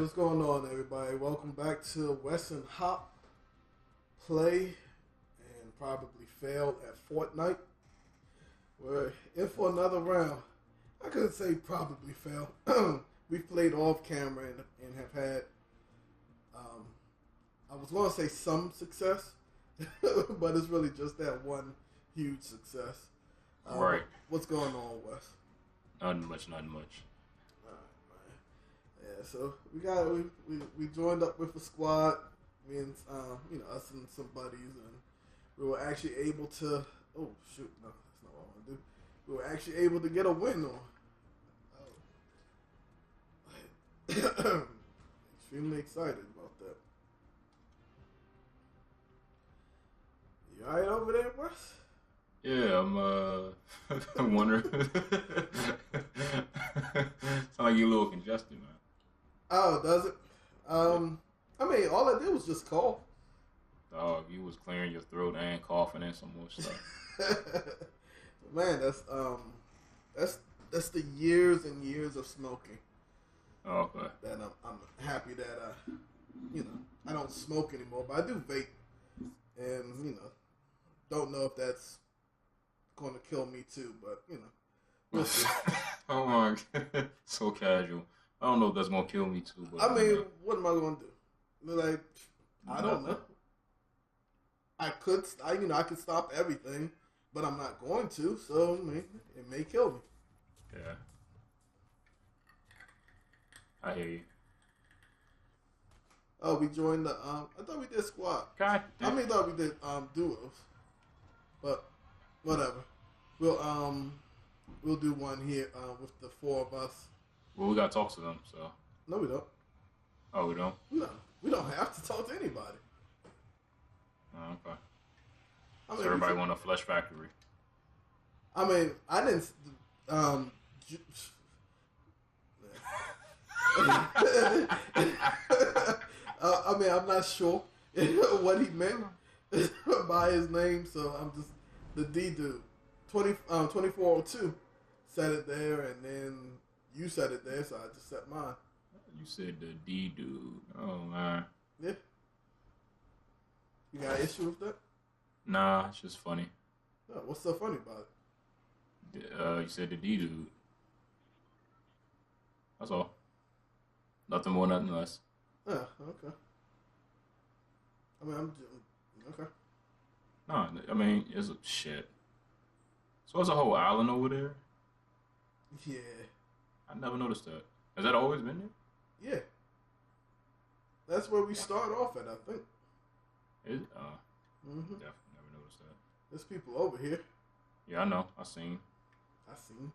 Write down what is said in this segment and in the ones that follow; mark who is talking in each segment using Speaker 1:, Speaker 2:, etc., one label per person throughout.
Speaker 1: what's going on, everybody? Welcome back to Wesson Hop Play and Probably Failed at Fortnite. We're in for another round. I couldn't say probably fail. We've played off camera and have had, I was going to say some success, but it's really just that one huge success.
Speaker 2: Right.
Speaker 1: What's going on, Wes?
Speaker 2: Nothing much.
Speaker 1: Yeah, so we joined up with a squad, me and us and some buddies, and we were actually able to. Oh shoot, no, that's not what I want to do. We were actually able to get a win on. Extremely excited about that. You alright over there, Wes?
Speaker 2: Yeah, I'm wondering. Sound like you're a little congested, man.
Speaker 1: Oh, does it? I mean, all I did was just cough.
Speaker 2: Dog, you was clearing your throat and coughing and some more stuff.
Speaker 1: Man, that's the years and years of smoking.
Speaker 2: Oh, okay.
Speaker 1: That I'm happy that I don't smoke anymore, but I do vape, and don't know if that's going to kill me too, but we'll see.
Speaker 2: Oh my God. So casual. I don't know if that's gonna kill me too, but
Speaker 1: I mean, what am I gonna do? Like, I don't know. I could stop everything, but I'm not going to. So I mean, it may kill me.
Speaker 2: Yeah, I hear you.
Speaker 1: Oh, we joined the. I thought we did squad.
Speaker 2: God
Speaker 1: I mean, I thought we did duos, but whatever. We'll do one here with the four of us.
Speaker 2: Well, we gotta talk to them, so.
Speaker 1: No, we don't.
Speaker 2: Oh, we don't?
Speaker 1: No, we don't have to talk to anybody.
Speaker 2: Oh, okay.
Speaker 1: I mean,
Speaker 2: So everybody want a Flesh Factory?
Speaker 1: I mean, I didn't. I mean, I'm not sure what he meant by his name, so I'm just the D dude. 2402 said it there, and then you said it there, so I just said mine.
Speaker 2: You said the D dude. Oh man.
Speaker 1: Yeah. You got an issue with that?
Speaker 2: Nah, it's just funny.
Speaker 1: No, what's so funny about it?
Speaker 2: You said the D dude. That's all. Nothing more, nothing less.
Speaker 1: Yeah, okay. I mean, I'm just, okay.
Speaker 2: No, I mean, it's a shit. So there's a whole island over there?
Speaker 1: Yeah.
Speaker 2: I never noticed that. Has that always been there?
Speaker 1: Yeah. That's where we start off at, I think.
Speaker 2: Is it?
Speaker 1: Mm-hmm.
Speaker 2: Definitely never noticed that.
Speaker 1: There's people over here.
Speaker 2: Yeah, I know. I seen
Speaker 1: them.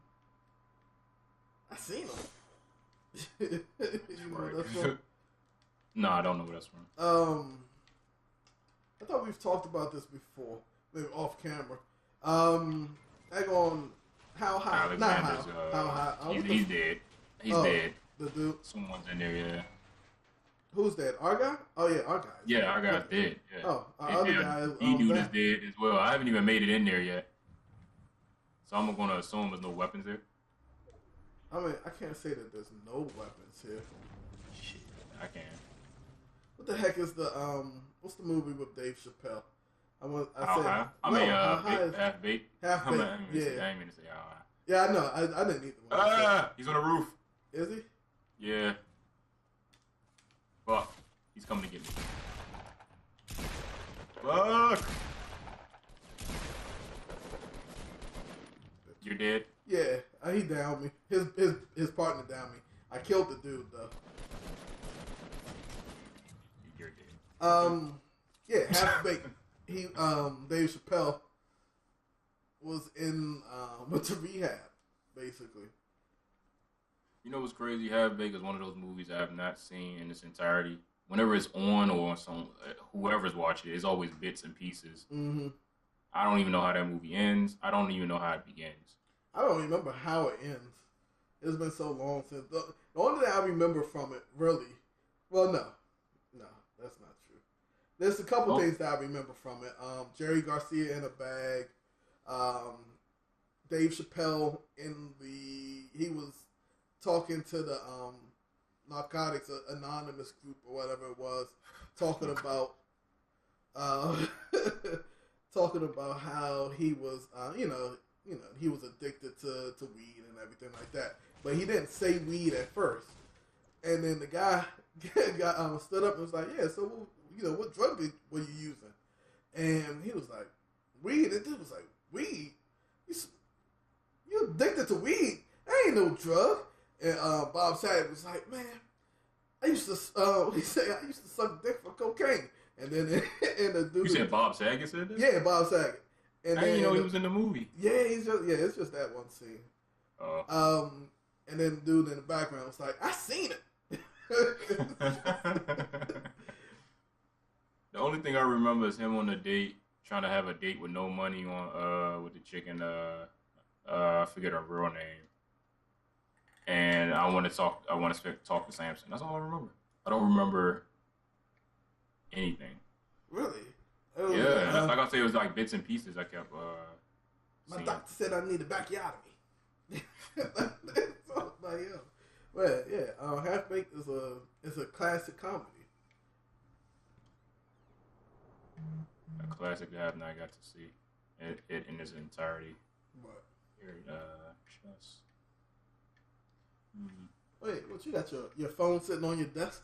Speaker 1: You know
Speaker 2: right.
Speaker 1: that's from?
Speaker 2: No, I don't know where that's from.
Speaker 1: I thought we've talked about this before, maybe off camera. Back on how high?
Speaker 2: Alexander's,
Speaker 1: How high?
Speaker 2: He's dead. He's dead.
Speaker 1: The dude.
Speaker 2: Someone's in there, yeah.
Speaker 1: Who's that? Our guy? Oh yeah, our guy.
Speaker 2: Yeah, our guy's dead. Yeah.
Speaker 1: Oh, our other guy.
Speaker 2: D-dude is dead as well. I haven't even made it in there yet. So I'm going to assume there's no weapons there.
Speaker 1: I mean, I can't say that there's no weapons here.
Speaker 2: Shit, I can.
Speaker 1: What the heck is the what's the movie with Dave Chappelle?
Speaker 2: Half baked.
Speaker 1: Half baked. Yeah.
Speaker 2: I didn't mean to say how high.
Speaker 1: Yeah, I know. I didn't either.
Speaker 2: He's on the roof.
Speaker 1: Is he?
Speaker 2: Yeah. Fuck. He's coming to get me. Fuck. You're dead?
Speaker 1: Yeah, he downed me. His partner downed me. I killed the dude though.
Speaker 2: You're dead.
Speaker 1: Yeah, half baked. He Dave Chappelle was went to rehab, basically.
Speaker 2: You know what's crazy? Half Baked is one of those movies I have not seen in its entirety. Whenever it's on or whoever's watching it, it's always bits and pieces.
Speaker 1: Mm-hmm.
Speaker 2: I don't even know how that movie ends. I don't even know how it begins.
Speaker 1: I don't remember how it ends. It's been so long since. The only thing I remember from it, really, well, no, that's not true. There's a couple things that I remember from it. Jerry Garcia in a bag. Dave Chappelle he was talking to the Narcotics Anonymous group or whatever it was, talking about uh, talking about how he was, he was addicted to weed and everything like that. But he didn't say weed at first. And then the guy stood up and was like, "Yeah, so what drug were you using?" And he was like, "Weed." And dude was like, "Weed? You addicted to weed? That ain't no drug." And Bob Saget was like, "Man, I used to." He said, "I used to suck dick for cocaine." And then and the dude.
Speaker 2: You said Bob Saget said that?
Speaker 1: Yeah, Bob Saget. And
Speaker 2: I didn't know he was in the movie.
Speaker 1: Yeah, it's just that one scene. And then the dude in the background was like, "I seen it."
Speaker 2: The only thing I remember is him on a date, trying to have a date with no money on with the chicken. I forget her real name. And I want to talk to Samson. That's all I remember. I don't remember anything.
Speaker 1: Really?
Speaker 2: Yeah, like I say, it was like bits and pieces. I kept.
Speaker 1: My doctor said I need a backyotomy. That's all about him. But yeah, Half Baked is a classic comedy.
Speaker 2: A classic that I have not got to see it in its entirety.
Speaker 1: What?
Speaker 2: Here, just.
Speaker 1: Wait, what you got your phone sitting on your desk?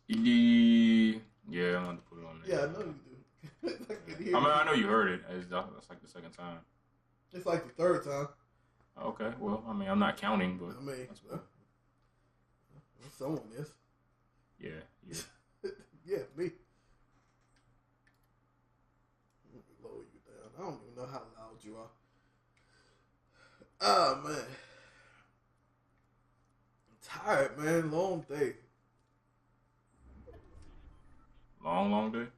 Speaker 2: Yeah, I'm going to put it on there.
Speaker 1: Yeah, I know you do.
Speaker 2: I know you heard it. That's like the second time.
Speaker 1: It's like the third time.
Speaker 2: Okay, well, I'm not counting, but that's cool.
Speaker 1: Someone is.
Speaker 2: Yeah.
Speaker 1: Yeah, me. Let me lower you down. I don't even know how loud you are. Oh, man. I'm tired, man. Long day.
Speaker 2: Long day?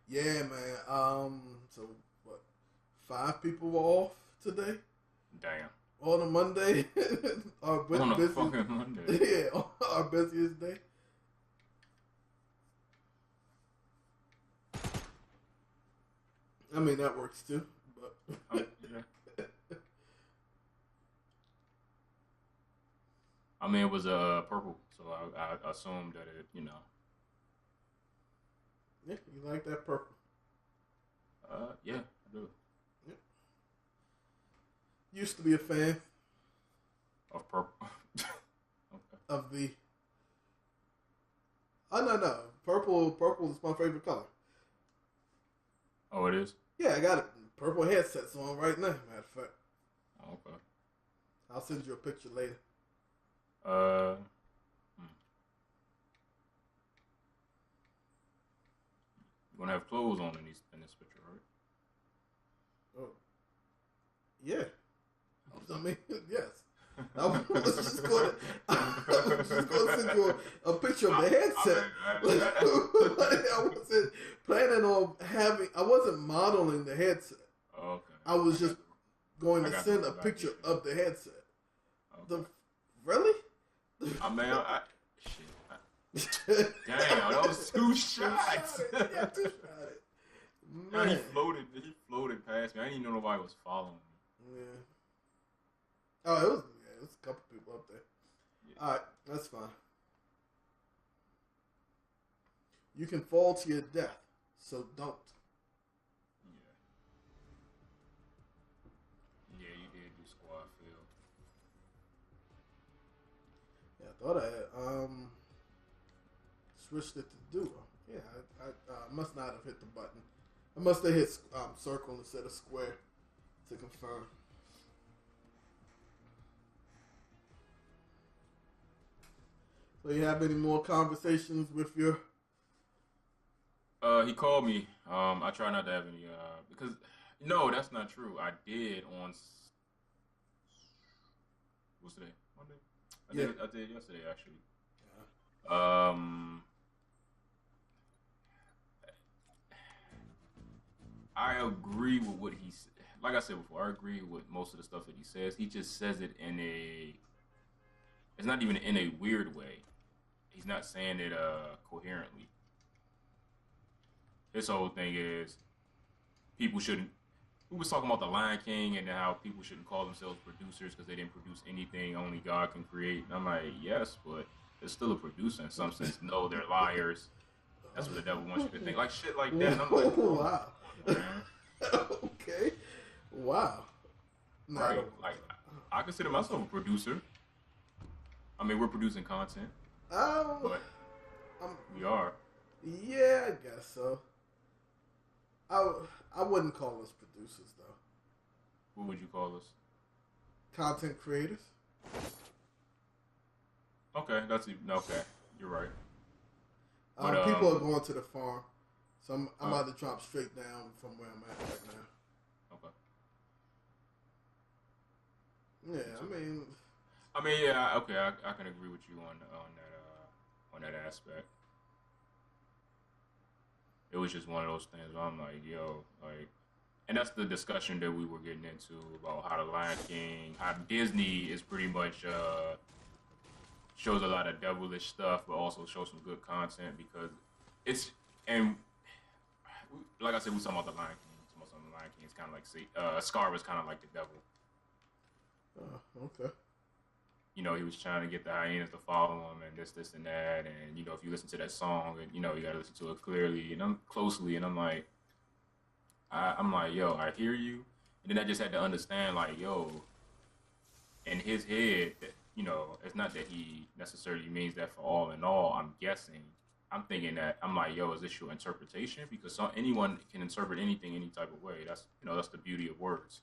Speaker 1: Yeah, man. So, what? 5 people were off today?
Speaker 2: Damn.
Speaker 1: On a Monday?
Speaker 2: On a fucking Monday.
Speaker 1: Yeah, our busiest day. I mean, that works too, but...
Speaker 2: Yeah. I mean, it was purple, so I assumed that it,
Speaker 1: Yeah, you like that purple?
Speaker 2: Yeah, I do.
Speaker 1: Yep. Used to be a fan
Speaker 2: of purple. Okay.
Speaker 1: Of the. Oh no! Purple is my favorite color.
Speaker 2: Oh, it is.
Speaker 1: Yeah, I got it. Purple headsets on right now. Matter of fact.
Speaker 2: Okay.
Speaker 1: I'll send you a picture later.
Speaker 2: You're gonna have clothes on in this picture, right?
Speaker 1: Oh. Yeah. I mean, yes. I was just going to send you a picture of the headset. I wasn't planning on I wasn't modeling the headset.
Speaker 2: Okay.
Speaker 1: I was just going to send a picture of the headset. Okay. Really?
Speaker 2: I mean, shit. Damn, that was 2 shots.
Speaker 1: Yeah, 2 shots. Man.
Speaker 2: He floated past me. I didn't even know nobody was following me.
Speaker 1: Yeah. Oh, it was a couple people up there. Yeah. All right, that's fine. You can fall to your death, so don't.
Speaker 2: Yeah, you did do squad field.
Speaker 1: Yeah, I thought I had switched it to duo. Yeah, I must not have hit the button. I must have hit circle instead of square to confirm. So you have any more conversations with your?
Speaker 2: He called me. I try not to have any because no, that's not true. I did on what's today? Monday. I did yesterday actually. Yeah. I agree with what he said. Like I said before, I agree with most of the stuff that he says. He just says it in it's not even in a weird way. He's not saying it coherently. His whole thing is people shouldn't we was talking about the Lion King and how people shouldn't call themselves producers because they didn't produce anything only God can create. And I'm like, yes, but they're still a producer in some sense. No, they're liars. That's what the devil wants you to think, like shit like that. And I'm like, bro,
Speaker 1: Wow.
Speaker 2: come on, man.
Speaker 1: Okay. Wow. Nah, I
Speaker 2: Right?
Speaker 1: don't.
Speaker 2: Like, I consider myself a producer. I mean, we're producing content, but
Speaker 1: I'm,
Speaker 2: we are.
Speaker 1: yeah, I guess so. I, I wouldn't call us producers though.
Speaker 2: What would you call us?
Speaker 1: Content creators.
Speaker 2: Okay, okay. You're right. But
Speaker 1: People are going to the farm, so I'm
Speaker 2: uh,
Speaker 1: about to drop straight down from where I'm at right
Speaker 2: okay.
Speaker 1: now. Yeah,
Speaker 2: I mean, yeah, okay. I can agree with you on that aspect. It was just one of those things where I'm like, yo, like, and that's the discussion that we were getting into about how the Lion King, how Disney is pretty much shows a lot of devilish stuff, but also shows some good content because it's and like I said, we talking about the Lion King. Most of the Lion King is kind of like Scar was kind of like the devil.
Speaker 1: Okay.
Speaker 2: You know, he was trying to get the hyenas to follow him and this, and that. And, you know, if you listen to that song, you know, you got to listen to it clearly and I'm closely. And I'm like, yo, I hear you. And then I just had to understand, like, yo, in his head, that, you know, it's not that he necessarily means that for all in all. I'm guessing. I'm thinking that, I'm like, yo, is this your interpretation? Because anyone can interpret anything any type of way. That's, you know, that's the beauty of words.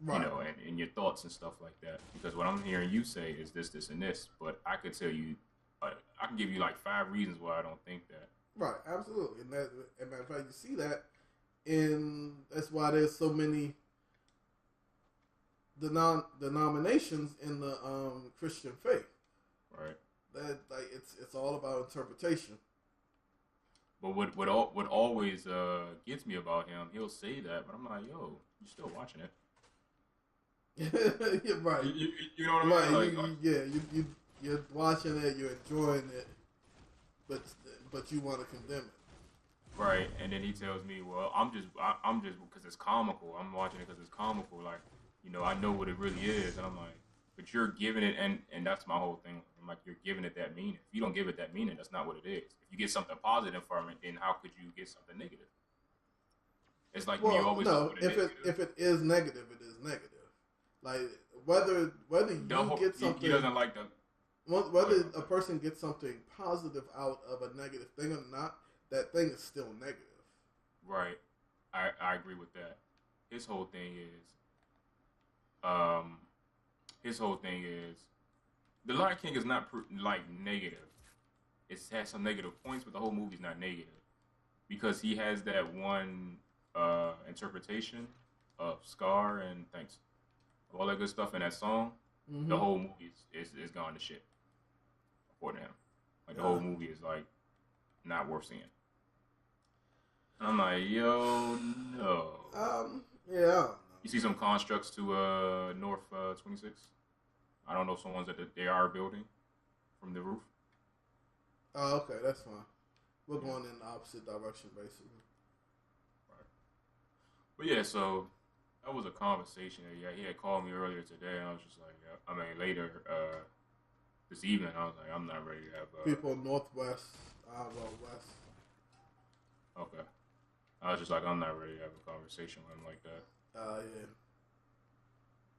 Speaker 1: Right.
Speaker 2: You know, and your thoughts and stuff like that. Because what I'm hearing you say is this, and this, but I could tell you, I can give you like 5 reasons why I don't think that.
Speaker 1: Right, absolutely. And that, as a matter of fact, you see that, and that's why there's so many denominations in the Christian faith.
Speaker 2: Right.
Speaker 1: That like it's all about interpretation.
Speaker 2: But what always gets me about him, he'll say that, but I'm like, yo, you still watching it?
Speaker 1: Yeah, right.
Speaker 2: You know what I mean?
Speaker 1: Right.
Speaker 2: Like,
Speaker 1: You're watching it, you're enjoying it, but you want to condemn it.
Speaker 2: Right. And then he tells me, well, I'm just because it's comical. I'm watching it because it's comical. Like, you know, I know what it really is, and I'm like, but you're giving it, and that's my whole thing. I'm like, you're giving it that meaning. If you don't give it that meaning, that's not what it is. If you get something positive from it, then how could you get something negative? It's like
Speaker 1: Well,
Speaker 2: you always
Speaker 1: no. If it is negative, it is negative. Like whether you get something,
Speaker 2: he doesn't like the
Speaker 1: whether a person gets something positive out of a negative thing or not, that thing is still negative.
Speaker 2: Right. I agree with that. His whole thing is the Lion King is not like negative. It has some negative points, but the whole movie's not negative because he has that one interpretation of Scar and thanks all that good stuff in that song. Mm-hmm. The whole movie is gone to shit according to him. Like the whole movie is like not worth seeing. And I'm like, yo, no.
Speaker 1: Yeah.
Speaker 2: You see some constructs to North 26. I don't know, someone's at the AR building from the roof.
Speaker 1: Oh, okay, that's fine. We're going in the opposite direction, basically.
Speaker 2: Right. But yeah, so that was a conversation. He had called me earlier today, and I was just like, later this evening, I was like, I'm not ready to have
Speaker 1: people northwest, west.
Speaker 2: Okay. I was just like, I'm not ready to have a conversation with him like that.
Speaker 1: Yeah.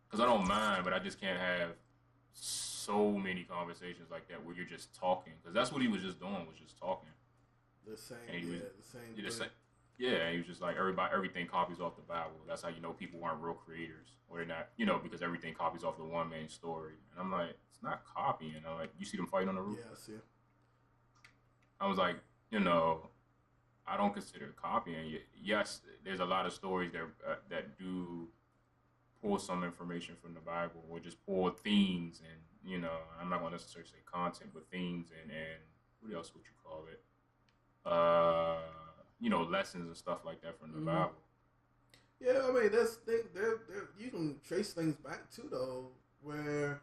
Speaker 2: Because I don't mind, but I just can't have so many conversations like that where you're just talking. Because that's what he was just doing, was just talking.
Speaker 1: The same thing.
Speaker 2: Yeah, he was just like, everything copies off the Bible. That's how you know people aren't real creators. Or they're not, you know, because everything copies off the one main story. And I'm like, it's not copying. I'm like, you see them fighting on the roof?
Speaker 1: Yeah, I see it.
Speaker 2: I was like, you know, I don't consider it copying. Yes, there's a lot of stories that do pull some information from the Bible or just pull themes and, you know, I'm not going to necessarily say content, but themes and what else would you call it? You know, lessons and stuff like that from the Bible.
Speaker 1: Yeah, I mean, you can trace things back too, though, where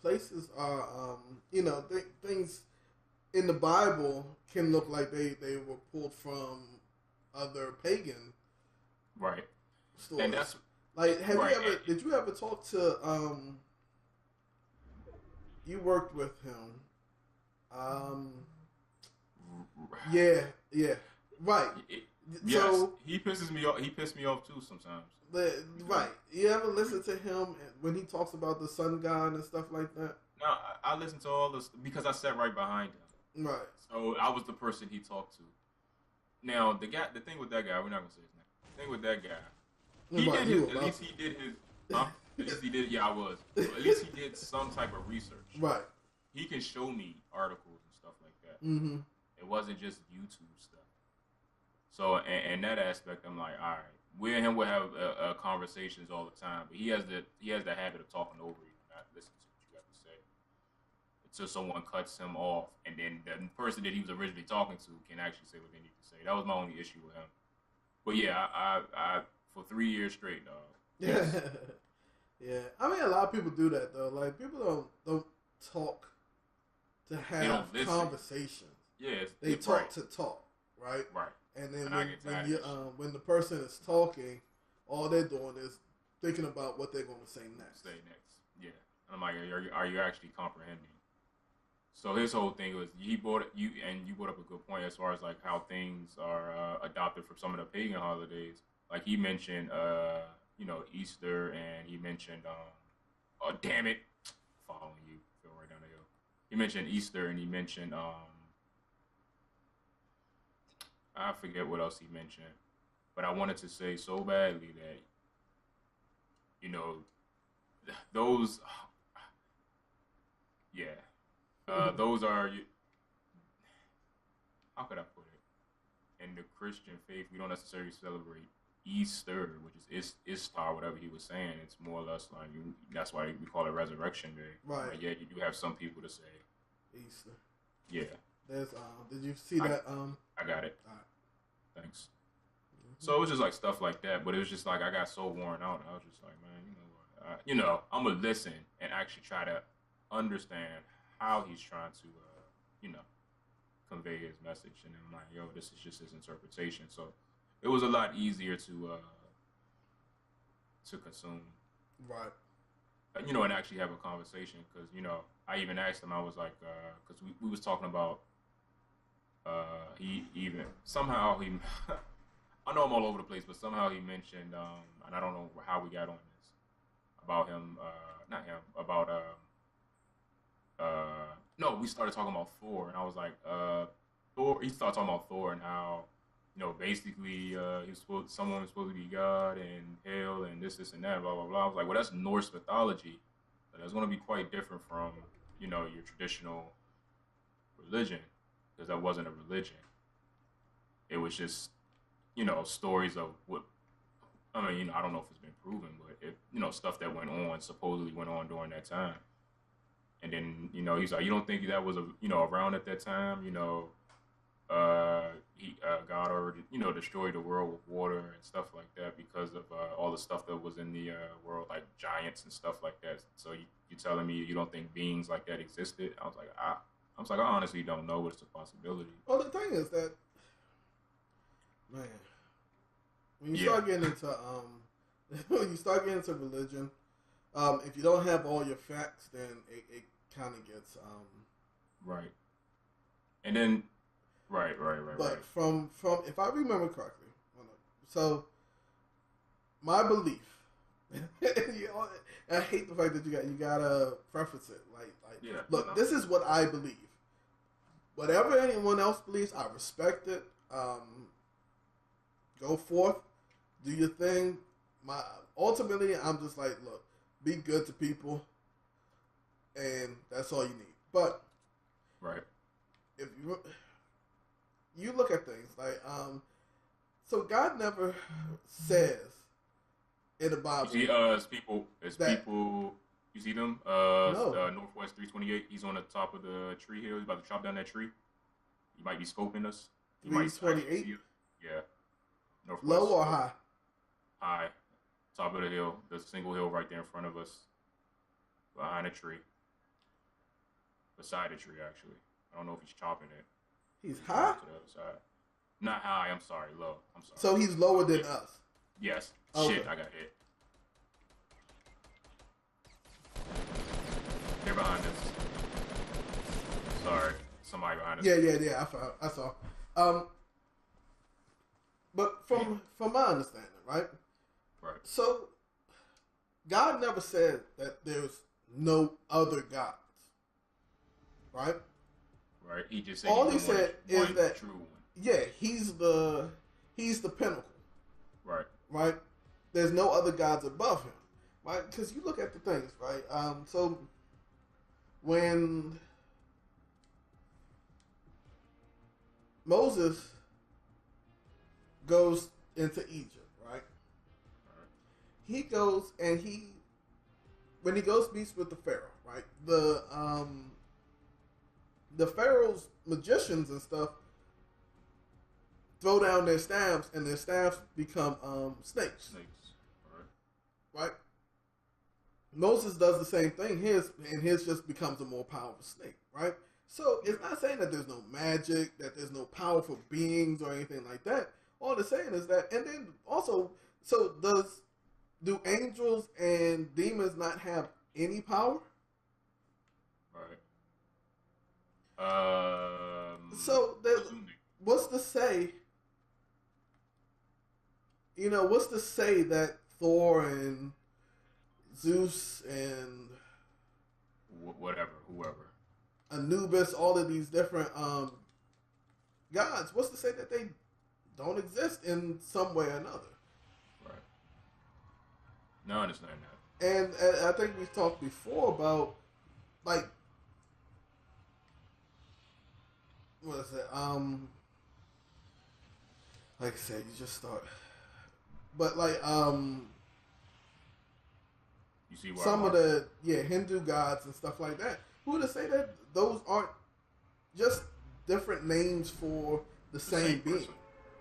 Speaker 1: places are, you know, things in the Bible can look like they were pulled from other pagan
Speaker 2: Right.
Speaker 1: stories.
Speaker 2: And that's
Speaker 1: like,
Speaker 2: right.
Speaker 1: did you ever talk to you worked with him? Yeah, yeah, right.
Speaker 2: Yes,
Speaker 1: So
Speaker 2: he pisses me off. He pissed me off too sometimes.
Speaker 1: right. You ever listen to him when he talks about the sun god and stuff like that?
Speaker 2: No, I listened to all this because I sat right behind him.
Speaker 1: Right.
Speaker 2: So I was the person he talked to. Now the thing with that guy, we're not gonna say his name. The thing with that guy, he
Speaker 1: Right,
Speaker 2: did his. At least he did his. Huh? At least he did. Yeah, I was. So at least he did some type of research.
Speaker 1: Right.
Speaker 2: He can show me articles and stuff like that.
Speaker 1: Mm-hmm.
Speaker 2: It wasn't just YouTube stuff. So in that aspect, I'm like, all right, we and him will have conversations all the time, but he has the habit of talking over you, not listening to what you have to say, until someone cuts him off, and then the person that he was originally talking to can actually say what they need to say. That was my only issue with him. But yeah, I for 3 years straight, dog. Yes.
Speaker 1: Yeah, I mean, a lot of people do that though. Like, people don't talk to have conversations.
Speaker 2: Yeah,
Speaker 1: they talk to talk, right?
Speaker 2: Right.
Speaker 1: And then when the person is talking, all they're doing is thinking about what they're going to say next.
Speaker 2: Yeah. And I'm like, are you actually comprehending? So his whole thing was you brought up a good point as far as like how things are adopted from some of the pagan holidays. Like he mentioned, Easter, and he mentioned, oh damn it, following you, feel right down the hill. He mentioned Easter, and he mentioned, I forget what else he mentioned, but I wanted to say so badly that, those, those are, how could I put it? In the Christian faith, we don't necessarily celebrate Easter, which is Istar, whatever he was saying. It's more or less like that's why we call it Resurrection Day.
Speaker 1: Right.
Speaker 2: But yet you do have some people to say
Speaker 1: Easter.
Speaker 2: Yeah.
Speaker 1: There's did you see that?
Speaker 2: I got it.
Speaker 1: All right.
Speaker 2: Thanks. Mm-hmm. So it was just like stuff like that, but it was just like I got so worn out. I was just like, man, you know what? I'm gonna listen and actually try to understand how he's trying to, convey his message. And I'm like, yo, this is just his interpretation. So it was a lot easier to consume.
Speaker 1: Right.
Speaker 2: And actually have a conversation, because I even asked him. I was like, because we was talking about he even somehow he I know I'm all over the place, but somehow he mentioned and I don't know how we got on this about him, not him, about no, we started talking about Thor, and I was like, Thor. He started talking about Thor and how, basically someone was supposed to be God and hell and this and that, blah blah blah. I was like, well, that's Norse mythology. So that's going to be quite different from your traditional religion, because that wasn't a religion. It was just stories of what. I mean, I don't know if it's been proven, but stuff that supposedly went on during that time. And then, he's like, you don't think that was, around at that time? God already, destroyed the world with water and stuff like that because of all the stuff that was in the world, like giants and stuff like that. So you're telling me you don't think beings like that existed? I was like, I honestly don't know, but it's a possibility.
Speaker 1: Well, the thing is that, man, when you start getting into religion, if you don't have all your facts, then it kind of gets
Speaker 2: right. And then right.
Speaker 1: But from if I remember correctly, so my belief, I hate the fact that you gotta preface it like look, this is what I believe. Whatever anyone else believes, I respect it. Go forth, do your thing. Ultimately, I'm just like, look, be good to people, and that's all you need. But
Speaker 2: right,
Speaker 1: if you look at things like, so God never says in the Bible.
Speaker 2: You see, people. You see them?
Speaker 1: No.
Speaker 2: Northwest 328. He's on the top of the tree hill. He's about to chop down that tree. He might be scoping us.
Speaker 1: 328.
Speaker 2: Yeah. Northwest.
Speaker 1: Low or high?
Speaker 2: High. Top of the hill. The single hill right there in front of us. Behind a tree. Beside a tree, actually. I don't know if he's chopping it.
Speaker 1: He's
Speaker 2: He's
Speaker 1: high?
Speaker 2: going to the other side. Not high. I'm sorry. Low. I'm sorry.
Speaker 1: So he's lower than us.
Speaker 2: Yes.
Speaker 1: Okay.
Speaker 2: Shit, I got hit. They're behind us. Sorry. Somebody behind us.
Speaker 1: Yeah. I saw. But from my understanding, right?
Speaker 2: Right.
Speaker 1: So God never said that there's no other gods, right?
Speaker 2: Right. He just said
Speaker 1: all he said is that
Speaker 2: true one.
Speaker 1: Yeah, he's the pinnacle,
Speaker 2: Right.
Speaker 1: right? There's no other gods above him, right? Because you look at the things, right? So when Moses goes into Egypt, right? He goes and when he goes meets with the Pharaoh, right? The Pharaoh's magicians and stuff throw down their staffs, and their staffs become snakes. Right? Moses does the same thing. His just becomes a more powerful snake. Right? So it's not saying that there's no magic, that there's no powerful beings or anything like that. All it's saying is that, and then also, so do angels and demons not have any power?
Speaker 2: Right.
Speaker 1: So what's to say? What's to say that Thor and Zeus and
Speaker 2: whoever,
Speaker 1: Anubis, all of these different gods, what's to say that they don't exist in some way or another?
Speaker 2: Right. No, I understand that.
Speaker 1: And I think we've talked before about, like, what is it? Like I said, you just start. But like
Speaker 2: you see where
Speaker 1: some of the Hindu gods and stuff like that. Who to say that those aren't just different names for the same being?
Speaker 2: Person.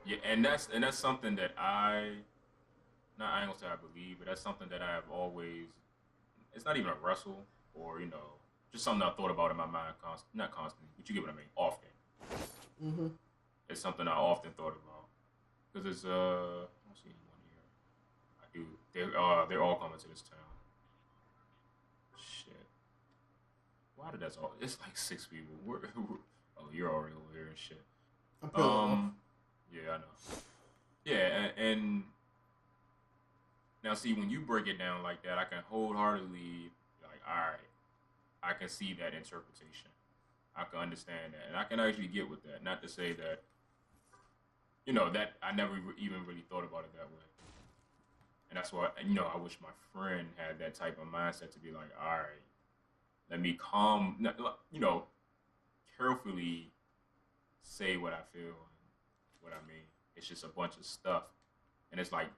Speaker 2: Yeah, and that's something that I ain't gonna say I believe, but that's something that I have always. It's not even a wrestle or just something I thought about in my mind not constantly, but you get what I mean. Often.
Speaker 1: Mm-hmm.
Speaker 2: It's something I often thought about because it's I don't see anyone here. I do. They're all coming to this town. Shit. Why did that all? It's like 6 people. Oh, you're already over here and shit. Yeah, I know. Yeah, and now see when you break it down like that, I can wholeheartedly like, all right, I can see that interpretation. I can understand that, and I can actually get with that. Not to say that, that I never even really thought about it that way. And that's why, I wish my friend had that type of mindset to be like, all right, let me carefully say what I feel and what I mean. It's just a bunch of stuff. And it's like,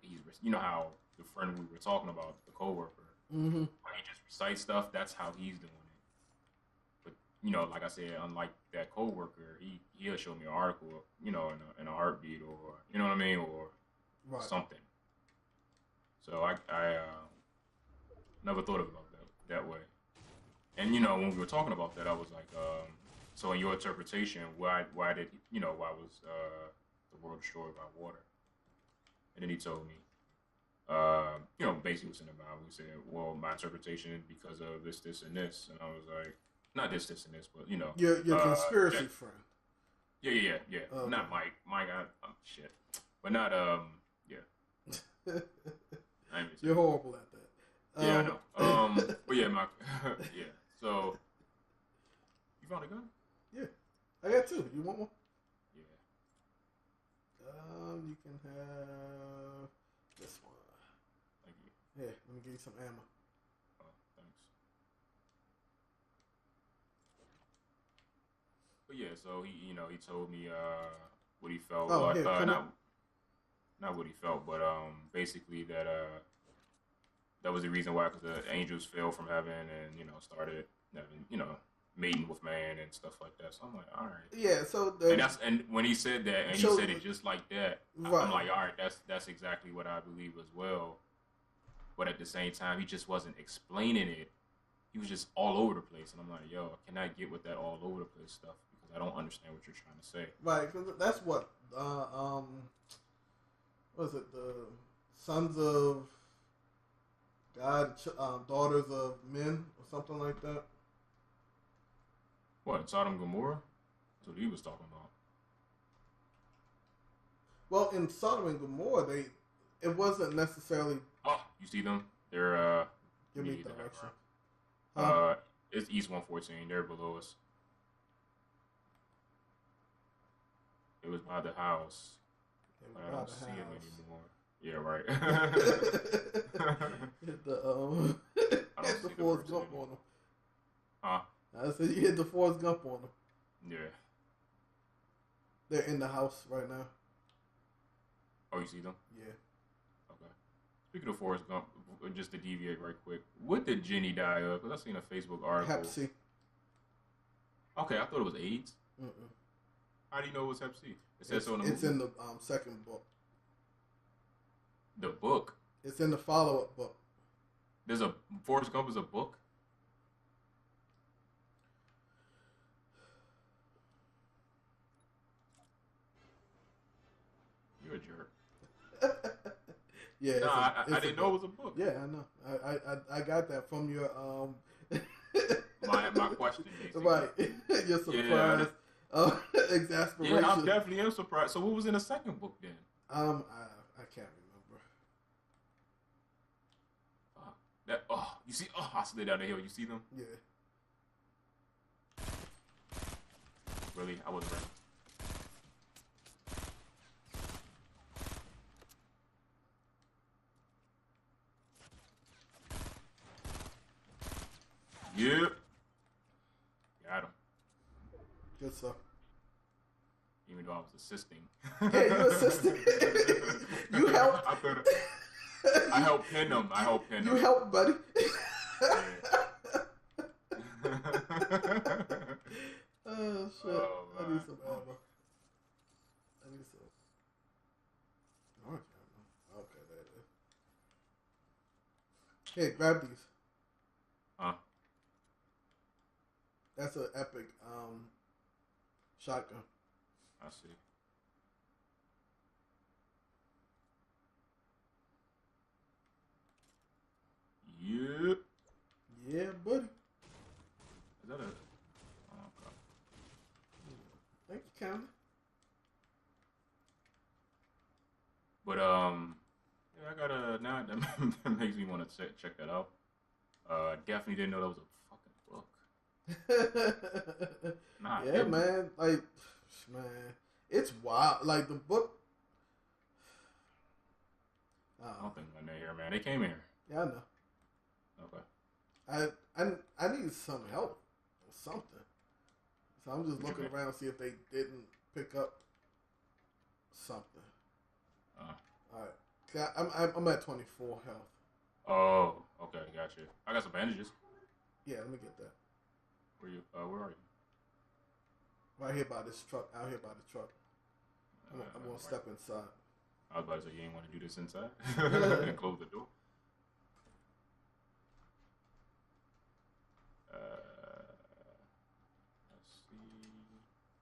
Speaker 2: how the friend we were talking about, the coworker,
Speaker 1: mm-hmm.
Speaker 2: when he just recites stuff, that's how he's doing it. But, like I said, unlike that coworker, he'll show me an article, in a heartbeat or, you know what I mean? Or
Speaker 1: right.
Speaker 2: something. So I never thought about that way. And when we were talking about that, I was like, so in your interpretation, why was the world destroyed by water? And then he told me, basically what's in the Bible. He said, well, my interpretation because of this, and this. And I was like, not this, and this, but
Speaker 1: your conspiracy friend.
Speaker 2: Yeah. Okay. Not Mike. Mike, shit, but not yeah.
Speaker 1: You're horrible at that.
Speaker 2: Yeah, I know. But yeah, yeah. So, you found a gun?
Speaker 1: Yeah, I got two. You want one?
Speaker 2: Yeah.
Speaker 1: You can have this one.
Speaker 2: Thank you.
Speaker 1: Yeah, let me give you some ammo.
Speaker 2: Oh, thanks. But yeah, so he told me what he felt.
Speaker 1: Oh, here,
Speaker 2: not what he felt, but basically that was the reason why, because the angels fell from heaven and started having mating with man and stuff like that. So I'm like, all right.
Speaker 1: Yeah. So
Speaker 2: and when he said that, and he said it just like that,
Speaker 1: right.
Speaker 2: I'm like, all right, that's exactly what I believe as well. But at the same time, he just wasn't explaining it. He was just all over the place, and I'm like, yo, can I get with that all over the place stuff? Because I don't understand what you're trying to say.
Speaker 1: Right, because that's what was it the sons of God, daughters of men, or something like that.
Speaker 2: What, Sodom and Gomorrah? That's what he was talking about.
Speaker 1: Well, in Sodom and Gomorrah, it wasn't necessarily.
Speaker 2: Oh, you see them? They're
Speaker 1: Give me direction.
Speaker 2: It's East 114. They're below us. It was by the house. I don't see him anymore. Yeah, right.
Speaker 1: Hit the hit the Forrest Gump on him.
Speaker 2: Huh?
Speaker 1: I said you hit the Forrest Gump on them.
Speaker 2: Yeah.
Speaker 1: They're in the house right now.
Speaker 2: Oh, you see them?
Speaker 1: Yeah.
Speaker 2: Okay. Speaking of Forrest Gump, just to deviate right quick, what did Jenny die of? Because I seen a Facebook article.
Speaker 1: Hep C.
Speaker 2: Okay, I thought it was AIDS.
Speaker 1: Mm-mm.
Speaker 2: How do you know it was Hep C? It says so in the
Speaker 1: It's
Speaker 2: movie.
Speaker 1: in the second book.
Speaker 2: The book?
Speaker 1: It's in the follow-up book.
Speaker 2: There's a Forrest Gump is a book? You're a jerk.
Speaker 1: Yeah.
Speaker 2: No, I didn't know it was a book.
Speaker 1: Yeah, I know. I got that from your
Speaker 2: my question, basically.
Speaker 1: Right. Your surprise. Exasperation.
Speaker 2: Yeah, I definitely am surprised. So what was in the second book then?
Speaker 1: I can't remember.
Speaker 2: You see, I slid down the hill. You see them?
Speaker 1: Yeah.
Speaker 2: Really? I wasn't ready. Yep. Got him.
Speaker 1: Good stuff.
Speaker 2: Even though I was assisting.
Speaker 1: Yeah, you assisted. You helped.
Speaker 2: I helped pin him.
Speaker 1: You helped, buddy. Oh, shit.
Speaker 2: Oh,
Speaker 1: I need some ammo. I need some. Orange ammo. Okay, there it is. Here, grab these.
Speaker 2: Huh?
Speaker 1: That's an epic shotgun.
Speaker 2: I see. Yep.
Speaker 1: Yeah, buddy.
Speaker 2: Is that a... Oh, God.
Speaker 1: Thank you, County.
Speaker 2: But, yeah, I gotta... Now that makes me want to check that out. Definitely didn't know that was a fucking book. Nah,
Speaker 1: yeah, man. Like, man, it's wild. Like, the book...
Speaker 2: I don't think when they're here, man. They came here.
Speaker 1: Yeah, I know.
Speaker 2: Okay.
Speaker 1: I need some help or something. So I'm just looking around to see if they didn't pick up something. Alright. I'm at 24 health.
Speaker 2: Oh, okay, gotcha. I got some bandages.
Speaker 1: Yeah, let me get that.
Speaker 2: Where you? Where are you?
Speaker 1: Right here by this truck. Out here by the truck. I'm gonna step inside.
Speaker 2: I was about to say you ain't want to do this inside and close the door. Let's see.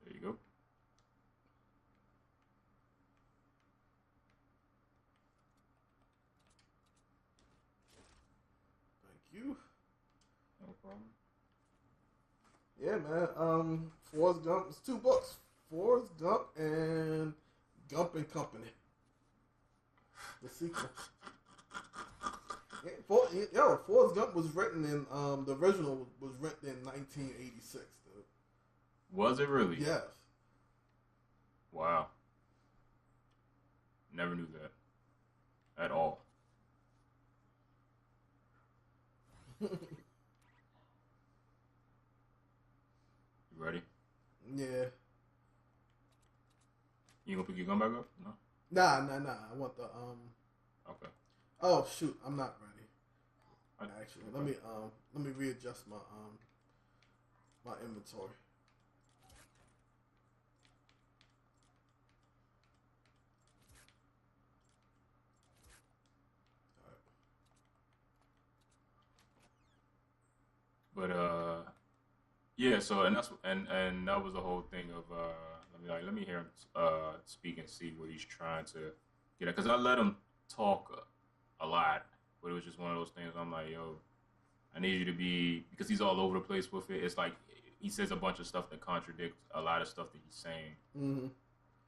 Speaker 2: There you go.
Speaker 1: Thank you.
Speaker 2: No problem.
Speaker 1: Yeah, man. Forrest Gump. It's 2 books. Forrest Gump and Gump and Company. The sequel. Yeah, Forrest Gump was written in the original was written in 1986, dude.
Speaker 2: Was it really?
Speaker 1: Yes.
Speaker 2: Wow. Never knew that at all. You ready?
Speaker 1: Yeah.
Speaker 2: You gonna pick your gun back up? No.
Speaker 1: Nah. I want the
Speaker 2: Okay.
Speaker 1: Oh shoot, I'm not ready. Actually,
Speaker 2: Okay.
Speaker 1: let me readjust my my inventory.
Speaker 2: But Yeah, so and that was the whole thing of let me hear him speak and see what he's trying to get at because I let him talk a lot, but it was just one of those things. I'm like, yo, I need you to be because he's all over the place with it. It's like he says a bunch of stuff that contradicts a lot of stuff that he's saying,
Speaker 1: Mm-hmm.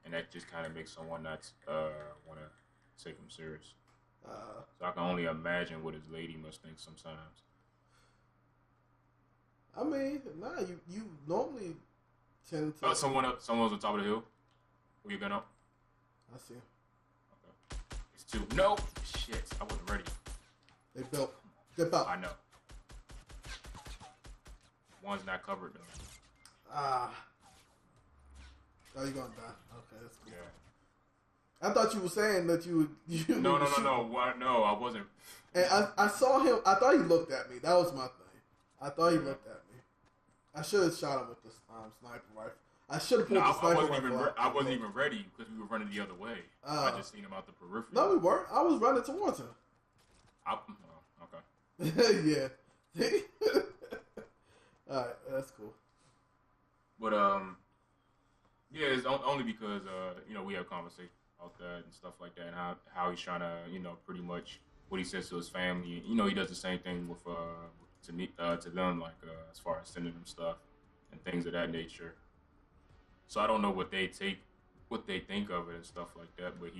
Speaker 2: and that just kind of makes someone not want to take him serious.
Speaker 1: Uh,
Speaker 2: So I can only imagine what his lady must think sometimes.
Speaker 1: I mean, nah, you normally tend to.
Speaker 2: Someone's on top of the hill. Who you gonna?
Speaker 1: I see.
Speaker 2: Okay. It's two. No, shit. I wasn't ready.
Speaker 1: They built. Dip out.
Speaker 2: I know. One's not covered though.
Speaker 1: Ah. Oh, you gonna die? Okay, that's cool.
Speaker 2: Yeah.
Speaker 1: I thought you were saying that you would.
Speaker 2: No. What? No, I wasn't.
Speaker 1: And I saw him. I thought he looked at me. That was my thing. I thought he looked at me. I should have shot him with the sniper rifle. I should have pulled the sniper rifle.
Speaker 2: I wasn't even ready because we were running the other way. I just seen him out the periphery.
Speaker 1: No, we weren't. I was running towards him.
Speaker 2: Okay.
Speaker 1: Yeah. All right, that's cool.
Speaker 2: But yeah, it's only because we have conversations about that and stuff like that, and how he's trying to pretty much what he says to his family. He does the same thing with to them, like as far as sending them stuff and things of that nature. So I don't know what they think of it and stuff like that, but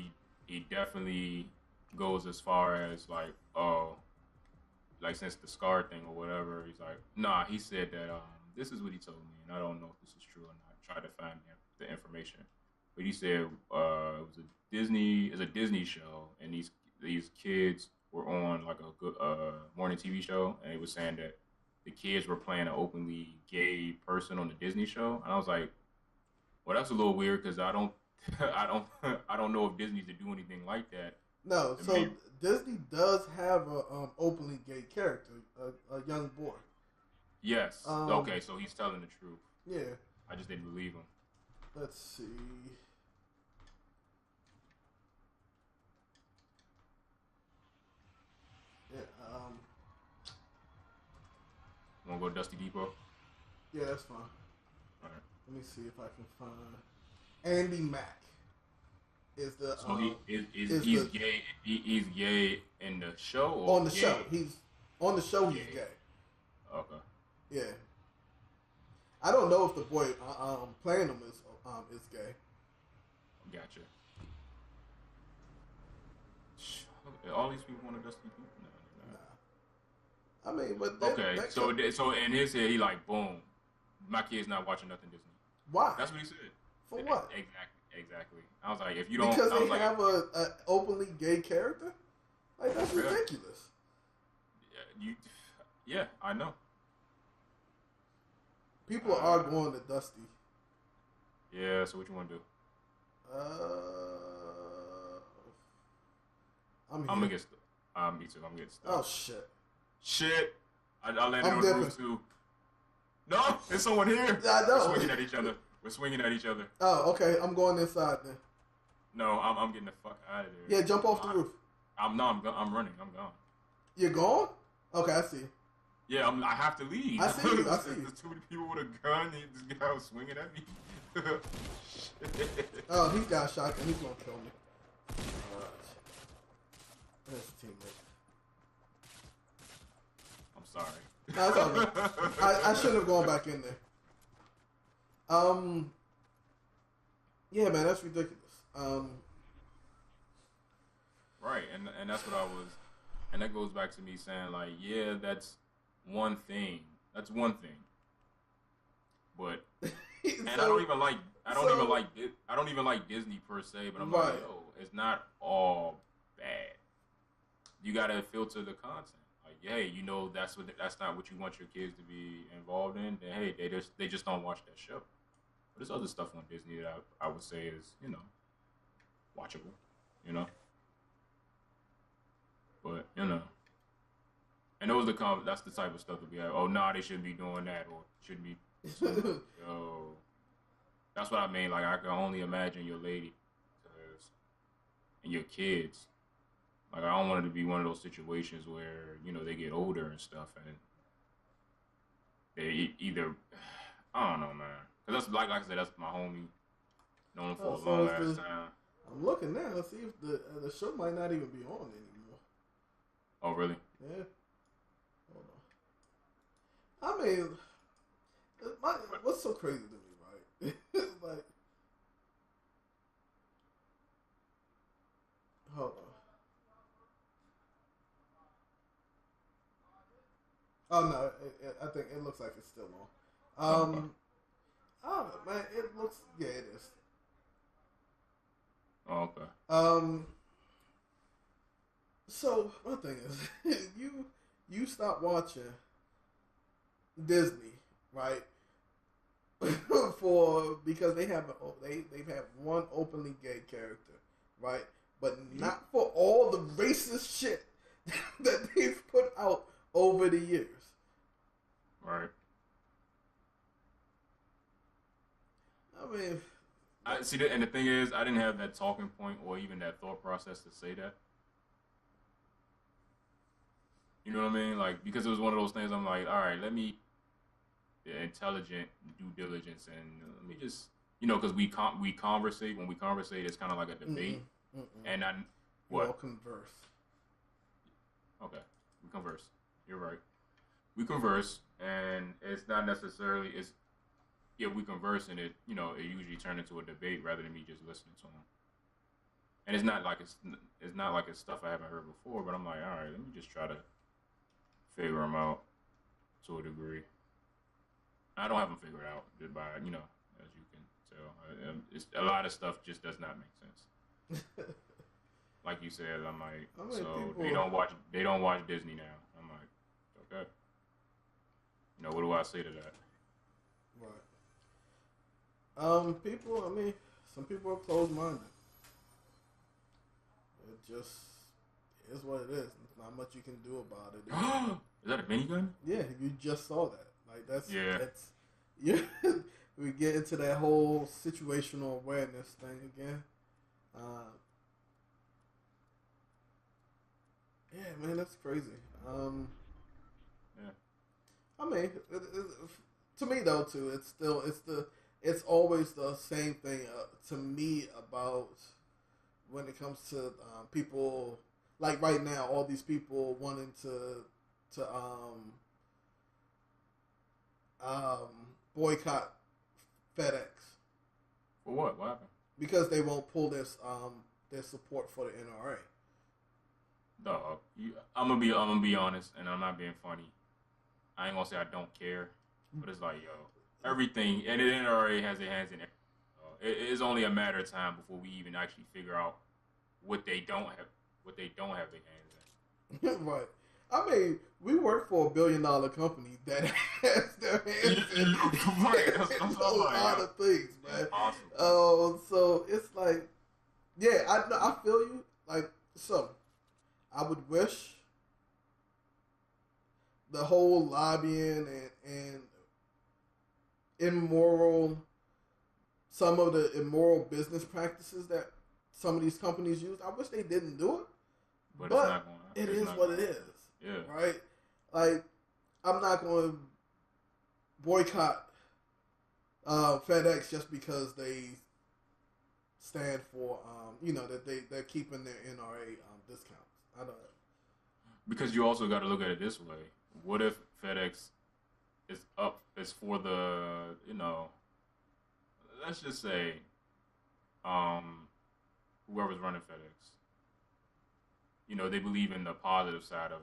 Speaker 2: he definitely goes as far as like, oh, like since the scar thing or whatever, he's like, nah, he said that this is what he told me, and I don't know if this is true or not. Try to find the information, but he said it was a Disney show, and these kids were on like a good morning TV show, and it was saying that the kids were playing an openly gay person on the Disney show, and I was like, well, that's a little weird because I don't I don't know if Disney's to do anything like that.
Speaker 1: No, so Disney does have a openly gay character, a young boy.
Speaker 2: Yes. Okay, so he's telling the truth.
Speaker 1: Yeah.
Speaker 2: I just didn't believe him.
Speaker 1: Let's see. Yeah.
Speaker 2: Want to go to Dusty Depot?
Speaker 1: Yeah, that's fine.
Speaker 2: All right.
Speaker 1: Let me see if I can find Andy Mack. Is the
Speaker 2: so he's gay? He's gay in the show or
Speaker 1: on the
Speaker 2: gay?
Speaker 1: show? He's on the show. He's gay.
Speaker 2: Okay.
Speaker 1: Yeah. I don't know if the boy playing him is gay.
Speaker 2: Gotcha. All these people want to Dusty Depot?
Speaker 1: Nah. I mean, but
Speaker 2: so in his head, he like, boom, my kid's not watching nothing Disney.
Speaker 1: Why?
Speaker 2: That's what he said.
Speaker 1: For what?
Speaker 2: Exactly. I was like, if you don't,
Speaker 1: because they have a openly gay character, like that's ridiculous.
Speaker 2: Yeah, I know.
Speaker 1: People are going to Dusty.
Speaker 2: Yeah. So what you want to do? I'm gonna get stuck. Me too. I'm getting stuck.
Speaker 1: Oh shit.
Speaker 2: I landed on the roof too. No, there's someone here.
Speaker 1: I know.
Speaker 2: We're swinging at each other.
Speaker 1: Oh, okay. I'm going inside then.
Speaker 2: No, I'm getting the fuck out of there.
Speaker 1: Yeah, jump off the roof.
Speaker 2: I'm running. I'm gone.
Speaker 1: You're gone? Okay, I see.
Speaker 2: Yeah, I have to leave.
Speaker 1: I see you.
Speaker 2: There's too many people with a gun. This guy was swinging at me.
Speaker 1: Oh, he's got a shotgun. He's gonna kill me. Alright. That's a teammate.
Speaker 2: I'm sorry.
Speaker 1: No, it's all good. I shouldn't have gone back in there. Yeah, man, that's ridiculous.
Speaker 2: Right, and that's what I was, and that goes back to me saying like, yeah, that's one thing. That's one thing. But and I don't even like Disney per se. But I'm like, yo, it's not all bad. You gotta filter the content. Like, hey, that's not what you want your kids to be involved in. Then hey, they just don't watch that show. But there's other stuff on Disney that I would say is watchable. But and that's the type of stuff that we have. Oh, nah, they shouldn't be doing that, or shouldn't be. Yo, that's what I mean. Like, I can only imagine your lady, and your kids. Like, I don't want it to be one of those situations where they get older and stuff, and they either I don't know, man. Cause that's like I said, that's my homie. Known him for
Speaker 1: Oh,
Speaker 2: a
Speaker 1: so
Speaker 2: long
Speaker 1: it's
Speaker 2: ass
Speaker 1: the.
Speaker 2: time.
Speaker 1: I'm looking now to see if the show might not even be on anymore.
Speaker 2: Oh, really?
Speaker 1: Yeah. Hold on. I mean,
Speaker 2: But
Speaker 1: what's so crazy to me, right? It's like, hold on. Oh no, I think it looks like it's still
Speaker 2: oh,
Speaker 1: on.
Speaker 2: okay.
Speaker 1: Oh man, it looks, yeah, it is.
Speaker 2: Oh, okay.
Speaker 1: So my thing is, you stop watching Disney, right? For because they've had one openly gay character, right? But
Speaker 2: Yep.
Speaker 1: not for all the racist shit that they've put out over the years.
Speaker 2: Right.
Speaker 1: I mean,
Speaker 2: I see that, and the thing is, I didn't have that talking point or even that thought process to say that. You know what I mean? Like because it was one of those things. I'm like, all right, let me intelligent due diligence, and let me just because we conversate. When we conversate, it's kind of like a
Speaker 1: mm-mm,
Speaker 2: debate,
Speaker 1: mm-mm.
Speaker 2: and I
Speaker 1: You all
Speaker 2: what?
Speaker 1: converse.
Speaker 2: Okay, we converse. You're right. We converse, and it's not necessarily it's yeah we converse, and it usually turns into a debate rather than me just listening to them. And it's not like it's stuff I haven't heard before, but I'm like, all right, let me just try to figure them out to a degree. I don't have them figured out just by as you can tell. It's, a lot of stuff just does not make sense. Like you said, I'm like,
Speaker 1: I mean,
Speaker 2: so
Speaker 1: people.
Speaker 2: they don't watch Disney now. I'm like, okay, what do I say to that?
Speaker 1: Right. People. I mean, some people are closed-minded. It just is what it is. There's not much you can do about it.
Speaker 2: Is that a minigun?
Speaker 1: Yeah, you just saw that. Like
Speaker 2: Yeah.
Speaker 1: that's yeah. We get into that whole situational awareness thing again. Uh, yeah, man, that's crazy.
Speaker 2: Yeah.
Speaker 1: I mean, to me though, too, it's always the same thing to me about when it comes to people like right now, all these people wanting to boycott FedEx
Speaker 2: For what? What happened?
Speaker 1: because they won't pull their support for the NRA.
Speaker 2: Dog. I'm gonna be honest, and I'm not being funny. I ain't gonna say I don't care, but it's like, yo, everything, and the NRA has their hands in it. It is only a matter of time before we even actually figure out what they don't have, what they don't have their hands
Speaker 1: Right. I mean, we work for $1 billion company that has their hands in,
Speaker 2: in. Right.
Speaker 1: in
Speaker 2: That's
Speaker 1: a
Speaker 2: like,
Speaker 1: lot
Speaker 2: yo,
Speaker 1: of things, man.
Speaker 2: impossible.
Speaker 1: So it's like, yeah, I feel you. Like, so I would wish the whole lobbying and immoral, some of the immoral business practices that some of these companies use. I wish they didn't do it,
Speaker 2: But it's
Speaker 1: but
Speaker 2: not going.
Speaker 1: it
Speaker 2: It's
Speaker 1: is
Speaker 2: not
Speaker 1: what
Speaker 2: going.
Speaker 1: it is,
Speaker 2: Yeah.
Speaker 1: right? Like, I'm not going to boycott FedEx just because they stand for, that they're keeping their NRA discounts. I don't.
Speaker 2: Because you also got to look at it this way. What if FedEx is for the, let's just say, um, whoever's running FedEx, they believe in the positive side of,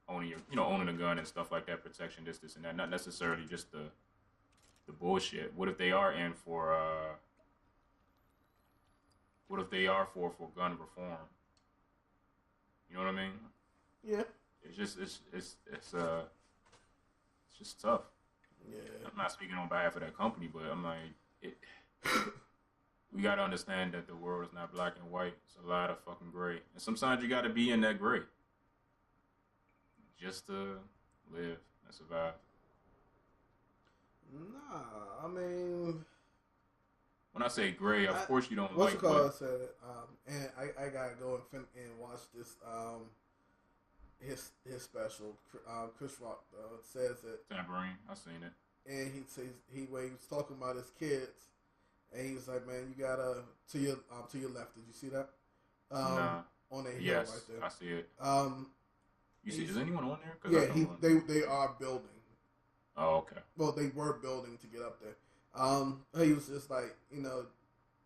Speaker 2: owning owning a gun and stuff like that, protection, this, and that, not necessarily just the bullshit. What if they are in for, what if they are for gun reform? You know what I mean?
Speaker 1: Yeah.
Speaker 2: It's just it's just tough.
Speaker 1: Yeah.
Speaker 2: I'm not speaking on behalf of that company, but I'm like, we got to understand that the world is not black and white. It's a lot of fucking gray, and sometimes you got to be in that gray just to live and survive.
Speaker 1: Nah, I mean,
Speaker 2: When I say gray, of course you don't
Speaker 1: what's
Speaker 2: like
Speaker 1: it called?
Speaker 2: what.
Speaker 1: Said it, and I gotta go and watch this his special. Chris Rock says it.
Speaker 2: Tambourine, I seen it.
Speaker 1: and he says when he was talking about his kids, and he was like, "Man, you gotta to your left. Did you see that?
Speaker 2: Nah.
Speaker 1: On that hill
Speaker 2: Yes,
Speaker 1: right there.
Speaker 2: I see it. You see?
Speaker 1: He's-
Speaker 2: Is anyone on there? 'Cause
Speaker 1: Yeah,
Speaker 2: I come on.
Speaker 1: they are building.
Speaker 2: Oh, okay.
Speaker 1: Well, they were building to get up there. He was just like,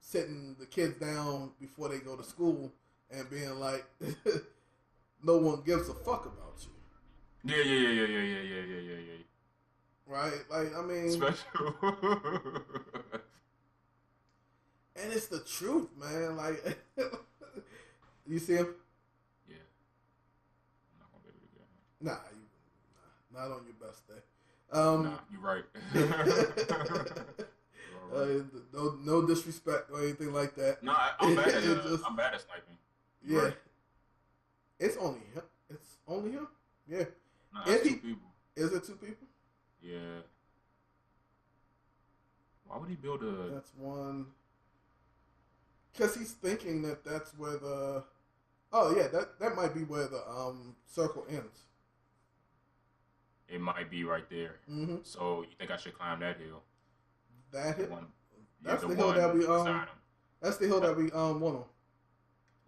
Speaker 1: sitting the kids down before they go to school and being like, no one gives a fuck about you.
Speaker 2: Yeah.
Speaker 1: Right? Like, I mean,
Speaker 2: Special.
Speaker 1: and it's the truth, man. Like, you see him?
Speaker 2: Yeah. I'm not gonna be able to get him.
Speaker 1: Nah, not on your best day.
Speaker 2: Nah, you're right.
Speaker 1: No disrespect or anything like that.
Speaker 2: No, I'm bad at I'm bad at sniping. You're
Speaker 1: Yeah,
Speaker 2: right.
Speaker 1: it's only him. It's only him. Yeah.
Speaker 2: Nah, that's
Speaker 1: And
Speaker 2: two people.
Speaker 1: Is it two people?
Speaker 2: Yeah. Why would he build a?
Speaker 1: That's one. Because he's thinking that that's where the. Oh yeah, that might be where the circle ends.
Speaker 2: It might be right there.
Speaker 1: Mm-hmm.
Speaker 2: So you think I should climb that hill?
Speaker 1: That
Speaker 2: The
Speaker 1: hill.
Speaker 2: one.
Speaker 1: That's
Speaker 2: the
Speaker 1: the hill
Speaker 2: one
Speaker 1: that we
Speaker 2: beside him.
Speaker 1: That's the hill that we won on.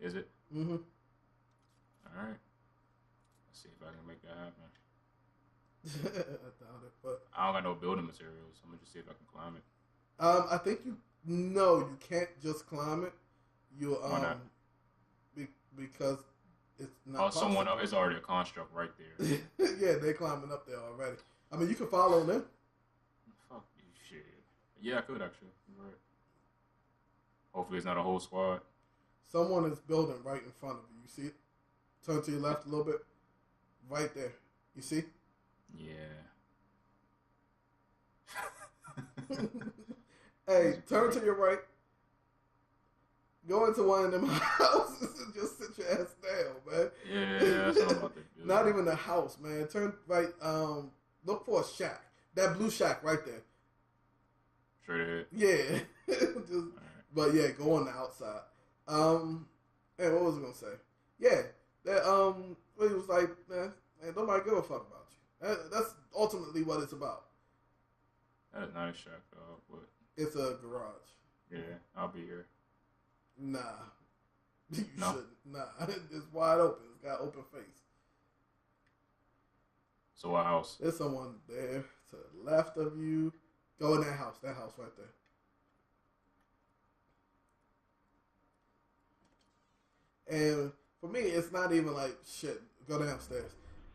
Speaker 2: Is it?
Speaker 1: Mm-hmm.
Speaker 2: All right. Let's see if I can make that happen.
Speaker 1: I doubt it, but
Speaker 2: I don't got no building materials. So I'm gonna just see if I can climb it.
Speaker 1: I think you can't just climb it. You
Speaker 2: Why not?
Speaker 1: Because it's not.
Speaker 2: Oh, someone else. It's already a construct right there.
Speaker 1: Yeah, they're climbing up there already. I mean, you can follow them.
Speaker 2: Fuck you, shit. Yeah, I could actually. You're right. Hopefully, it's not a whole squad.
Speaker 1: Someone is building right in front of you. You see it? Turn to your left a little bit. Right there. You see?
Speaker 2: Yeah.
Speaker 1: Hey, turn to your right. Go into one of them houses and just sit your ass down, man.
Speaker 2: Yeah, that's what I'm about to do.
Speaker 1: Not even a house, man. Turn right. Look for a shack. That blue shack right there.
Speaker 2: Straight ahead.
Speaker 1: Yeah. Just,
Speaker 2: Right.
Speaker 1: but yeah, go on the outside. Hey, what was I gonna say? Yeah, that it was like, man, nobody give a fuck about you. That's ultimately what it's about.
Speaker 2: That's nice shack, dog. But
Speaker 1: It's a garage.
Speaker 2: yeah, I'll be here.
Speaker 1: Nah, you
Speaker 2: No?
Speaker 1: shouldn't. Nah, it's wide open. It's got open face.
Speaker 2: So what house?
Speaker 1: There's someone there to the left of you. Go in that house right there. And for me, it's not even like shit. Go downstairs.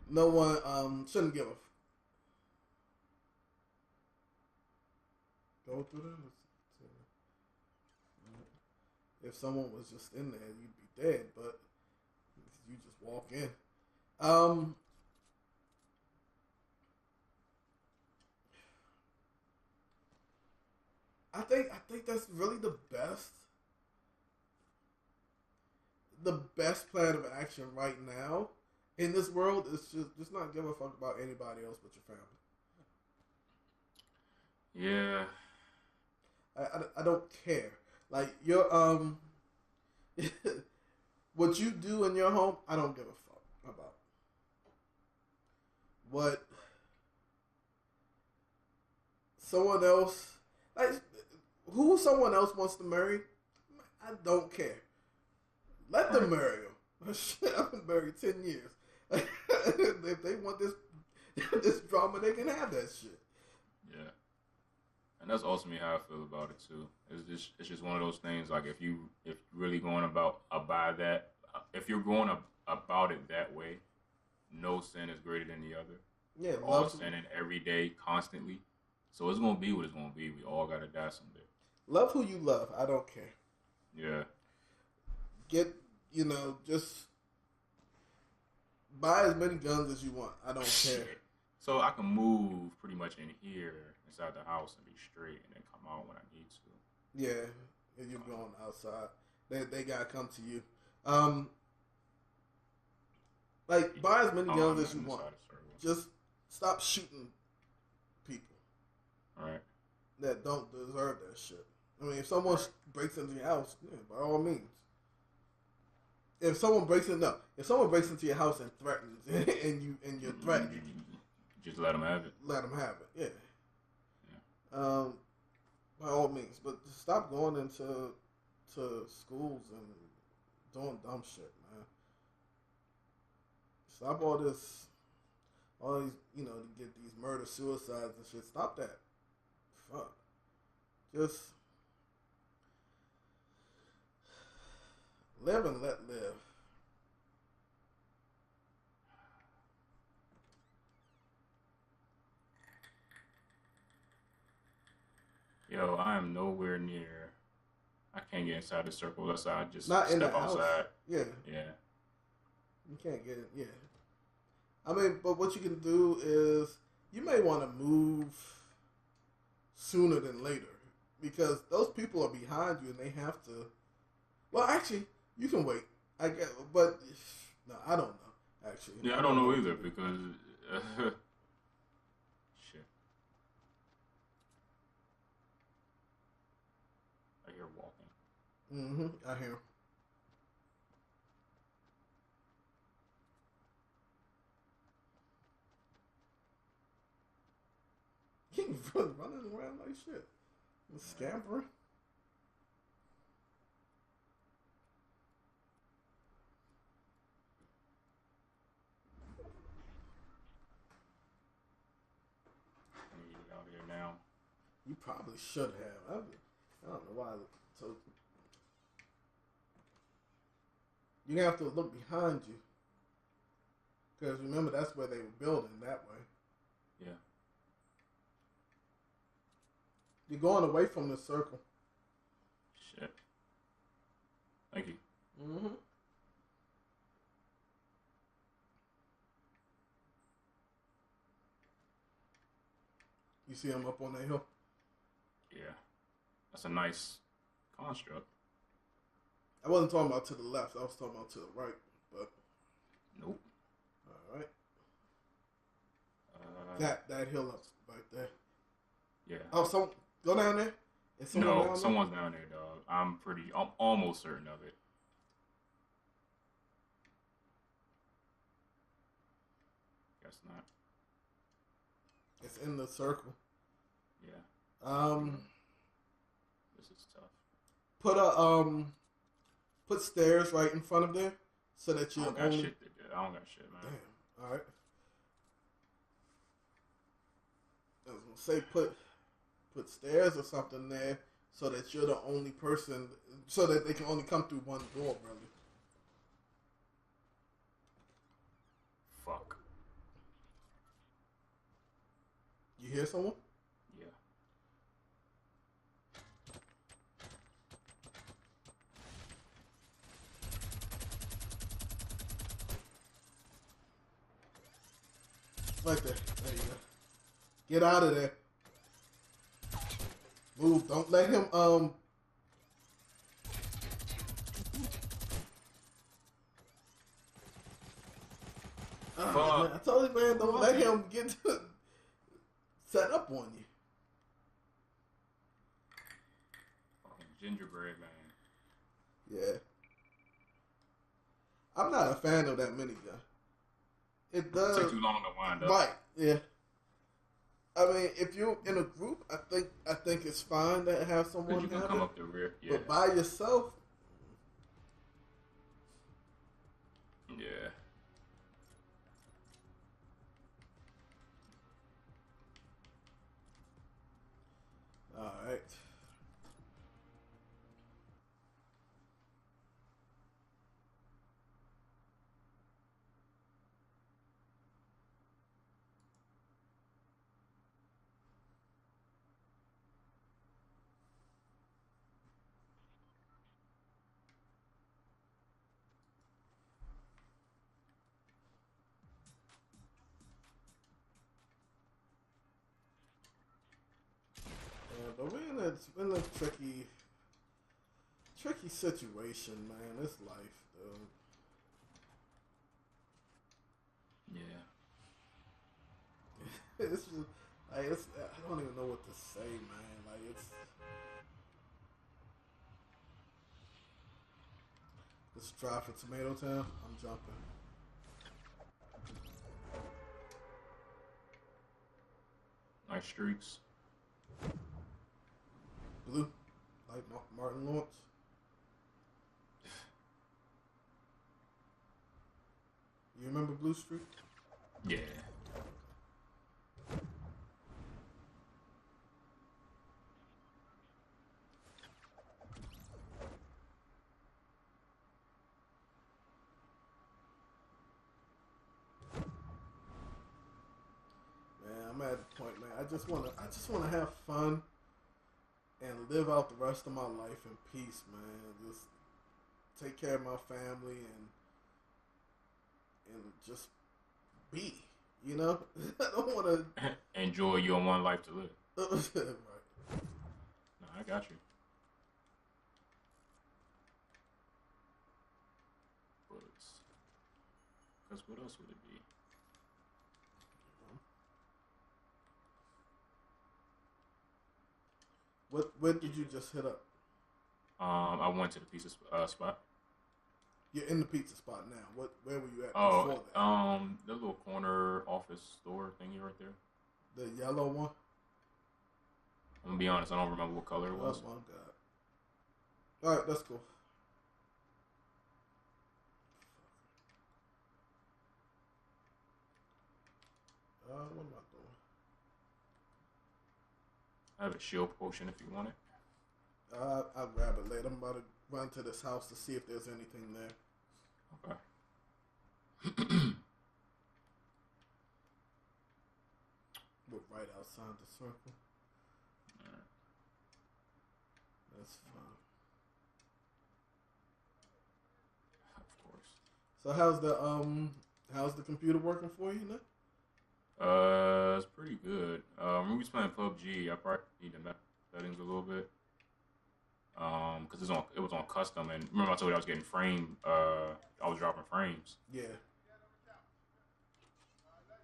Speaker 1: No one shouldn't give a. Go through there. If someone was just in there, you'd be dead. But you just walk in. I think that's really the best. The best plan of action right now in this world is just not give a fuck about anybody else but your family.
Speaker 2: Yeah.
Speaker 1: I don't care. Like your what you do in your home, I don't give a fuck about. What someone else, like who someone else wants to marry, I don't care. Let them marry him. Shit, I've been married 10 years. If they want this drama, they can have that shit.
Speaker 2: Yeah. And that's ultimately how I feel about it too. It's just one of those things. Like if you're really going about that, if you're going about it that way, no sin is greater than the other.
Speaker 1: Yeah,
Speaker 2: all sinning every day, constantly. So it's gonna be what it's gonna be. We all gotta die someday.
Speaker 1: Love who you love. I don't care.
Speaker 2: Yeah.
Speaker 1: Get just buy as many guns as you want. I don't care.
Speaker 2: So I can move pretty much in here inside the house and be straight, and then come out when I need to.
Speaker 1: Yeah, and you're going outside. They gotta come to you. Like buy as many guns as you want. Just stop shooting people.
Speaker 2: All right.
Speaker 1: That don't deserve that shit. I mean, if someone breaks into your house, yeah, by all means. If someone breaks into your house and threatens, and you're threatened,
Speaker 2: Just let them have it.
Speaker 1: let them have it. Yeah. um, by all means, but stop going into schools and doing dumb shit, man. Stop all these, to get these murder suicides and shit. Stop that. Fuck. Just live and let live.
Speaker 2: Yo, I am nowhere near. I can't get inside the circle unless I just
Speaker 1: Not in the
Speaker 2: step
Speaker 1: house.
Speaker 2: outside.
Speaker 1: Yeah.
Speaker 2: Yeah.
Speaker 1: You can't get it. Yeah. I mean, but what you can do is you may want to move sooner than later because those people are behind you and they have to. Well, actually, you can wait. I get, but no, I don't know. Actually,
Speaker 2: Yeah, I don't know either because shit. I hear walking.
Speaker 1: Mm-hmm. I hear. He's running around like shit. Scampering.
Speaker 2: I need to get out here now.
Speaker 1: You probably should have. I don't know why. So you have to look behind you because remember that's where they were building that way.
Speaker 2: Yeah.
Speaker 1: You're going away from the circle.
Speaker 2: Shit. Thank you.
Speaker 1: Mm-hmm. You see him up on that hill?
Speaker 2: Yeah. That's a nice construct.
Speaker 1: I wasn't talking about to the left. I was talking about to the right. But
Speaker 2: Nope.
Speaker 1: all right. That hill up right there.
Speaker 2: Yeah.
Speaker 1: Oh, go down there. Is someone down there?
Speaker 2: Someone's down there, dog. I'm almost certain of it. Guess not.
Speaker 1: It's in the circle.
Speaker 2: Yeah. This is tough.
Speaker 1: Put stairs right in front of there so that you
Speaker 2: I don't got shit to do. I don't got shit, man.
Speaker 1: Damn. All right. I was gonna say put stairs or something there so that you're the only person, so that they can only come through one door, brother.
Speaker 2: Fuck.
Speaker 1: You hear someone?
Speaker 2: Yeah.
Speaker 1: Right there. There you go. Get out of there. Move. Don't let him man, I told you, man, don't let him get set up on you.
Speaker 2: Fucking gingerbread man.
Speaker 1: Yeah. I'm not a fan of that minigun. It does
Speaker 2: take too long to wind up.
Speaker 1: Right, yeah. I mean, if you're in a group, I think it's fine to have someone
Speaker 2: You can
Speaker 1: have
Speaker 2: come
Speaker 1: it.
Speaker 2: up the rear. Yeah.
Speaker 1: But by yourself,
Speaker 2: Yeah.
Speaker 1: all right. Yeah, but it's been a tricky situation, man. It's life, dude.
Speaker 2: Yeah.
Speaker 1: It's just like I don't even know what to say, man. Like let's try for Tomato Town. I'm jumping.
Speaker 2: Nice streaks.
Speaker 1: Martin Lawrence. You remember Blue Street?
Speaker 2: Yeah.
Speaker 1: Man, I'm at the point, man. I just wanna have fun and live out the rest of my life in peace, man. Just take care of my family and just be. You know, I don't want to
Speaker 2: enjoy your one life to live.
Speaker 1: Right.
Speaker 2: No, I got you. Because what else would it be?
Speaker 1: Where did you just hit up?
Speaker 2: I went to the pizza spot.
Speaker 1: You're in the pizza spot now. Where were you at
Speaker 2: Oh,
Speaker 1: before that?
Speaker 2: the little corner office store thingy right there.
Speaker 1: The yellow one?
Speaker 2: I'm gonna be honest, I don't remember what color it was.
Speaker 1: Oh my god. Alright, that's cool. What am I doing?
Speaker 2: I have a shield potion if you want it.
Speaker 1: I'll grab it later. I'm about to run to this house to see if there's anything there.
Speaker 2: Okay.
Speaker 1: We're right outside the circle.
Speaker 2: Alright.
Speaker 1: That's fine.
Speaker 2: Of course.
Speaker 1: So how's the computer working for you now?
Speaker 2: It's pretty good. When we was playing PUBG, I probably need to mess with settings a little bit. Because it was on custom, and remember I told you I was getting frame. I was dropping frames.
Speaker 1: Yeah.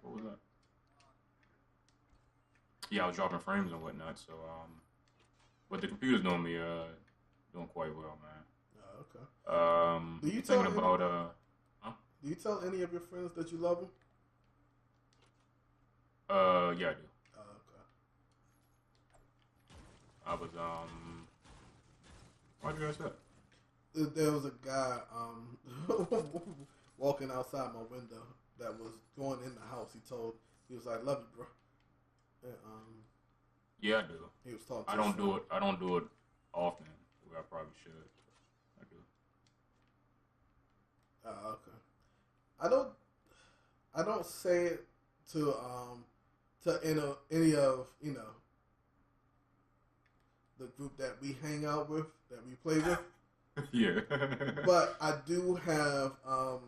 Speaker 2: What was that? Yeah, I was dropping frames and whatnot. So but the computer's doing me doing quite well, man.
Speaker 1: Oh, okay. Do you
Speaker 2: thinking
Speaker 1: tell
Speaker 2: about
Speaker 1: Do you tell any of your friends that you love them?
Speaker 2: Yeah, I do.
Speaker 1: Oh, okay.
Speaker 2: I was Why'd you ask that?
Speaker 1: There was a guy walking outside my window that was going in the house. He was like, "Love you, bro." And,
Speaker 2: yeah, I do.
Speaker 1: he was talking.
Speaker 2: I don't do it. I don't do it often. Where I probably should. I do.
Speaker 1: Okay. I don't say it to any of the group that we hang out with, that we play with.
Speaker 2: Yeah.
Speaker 1: But I do have a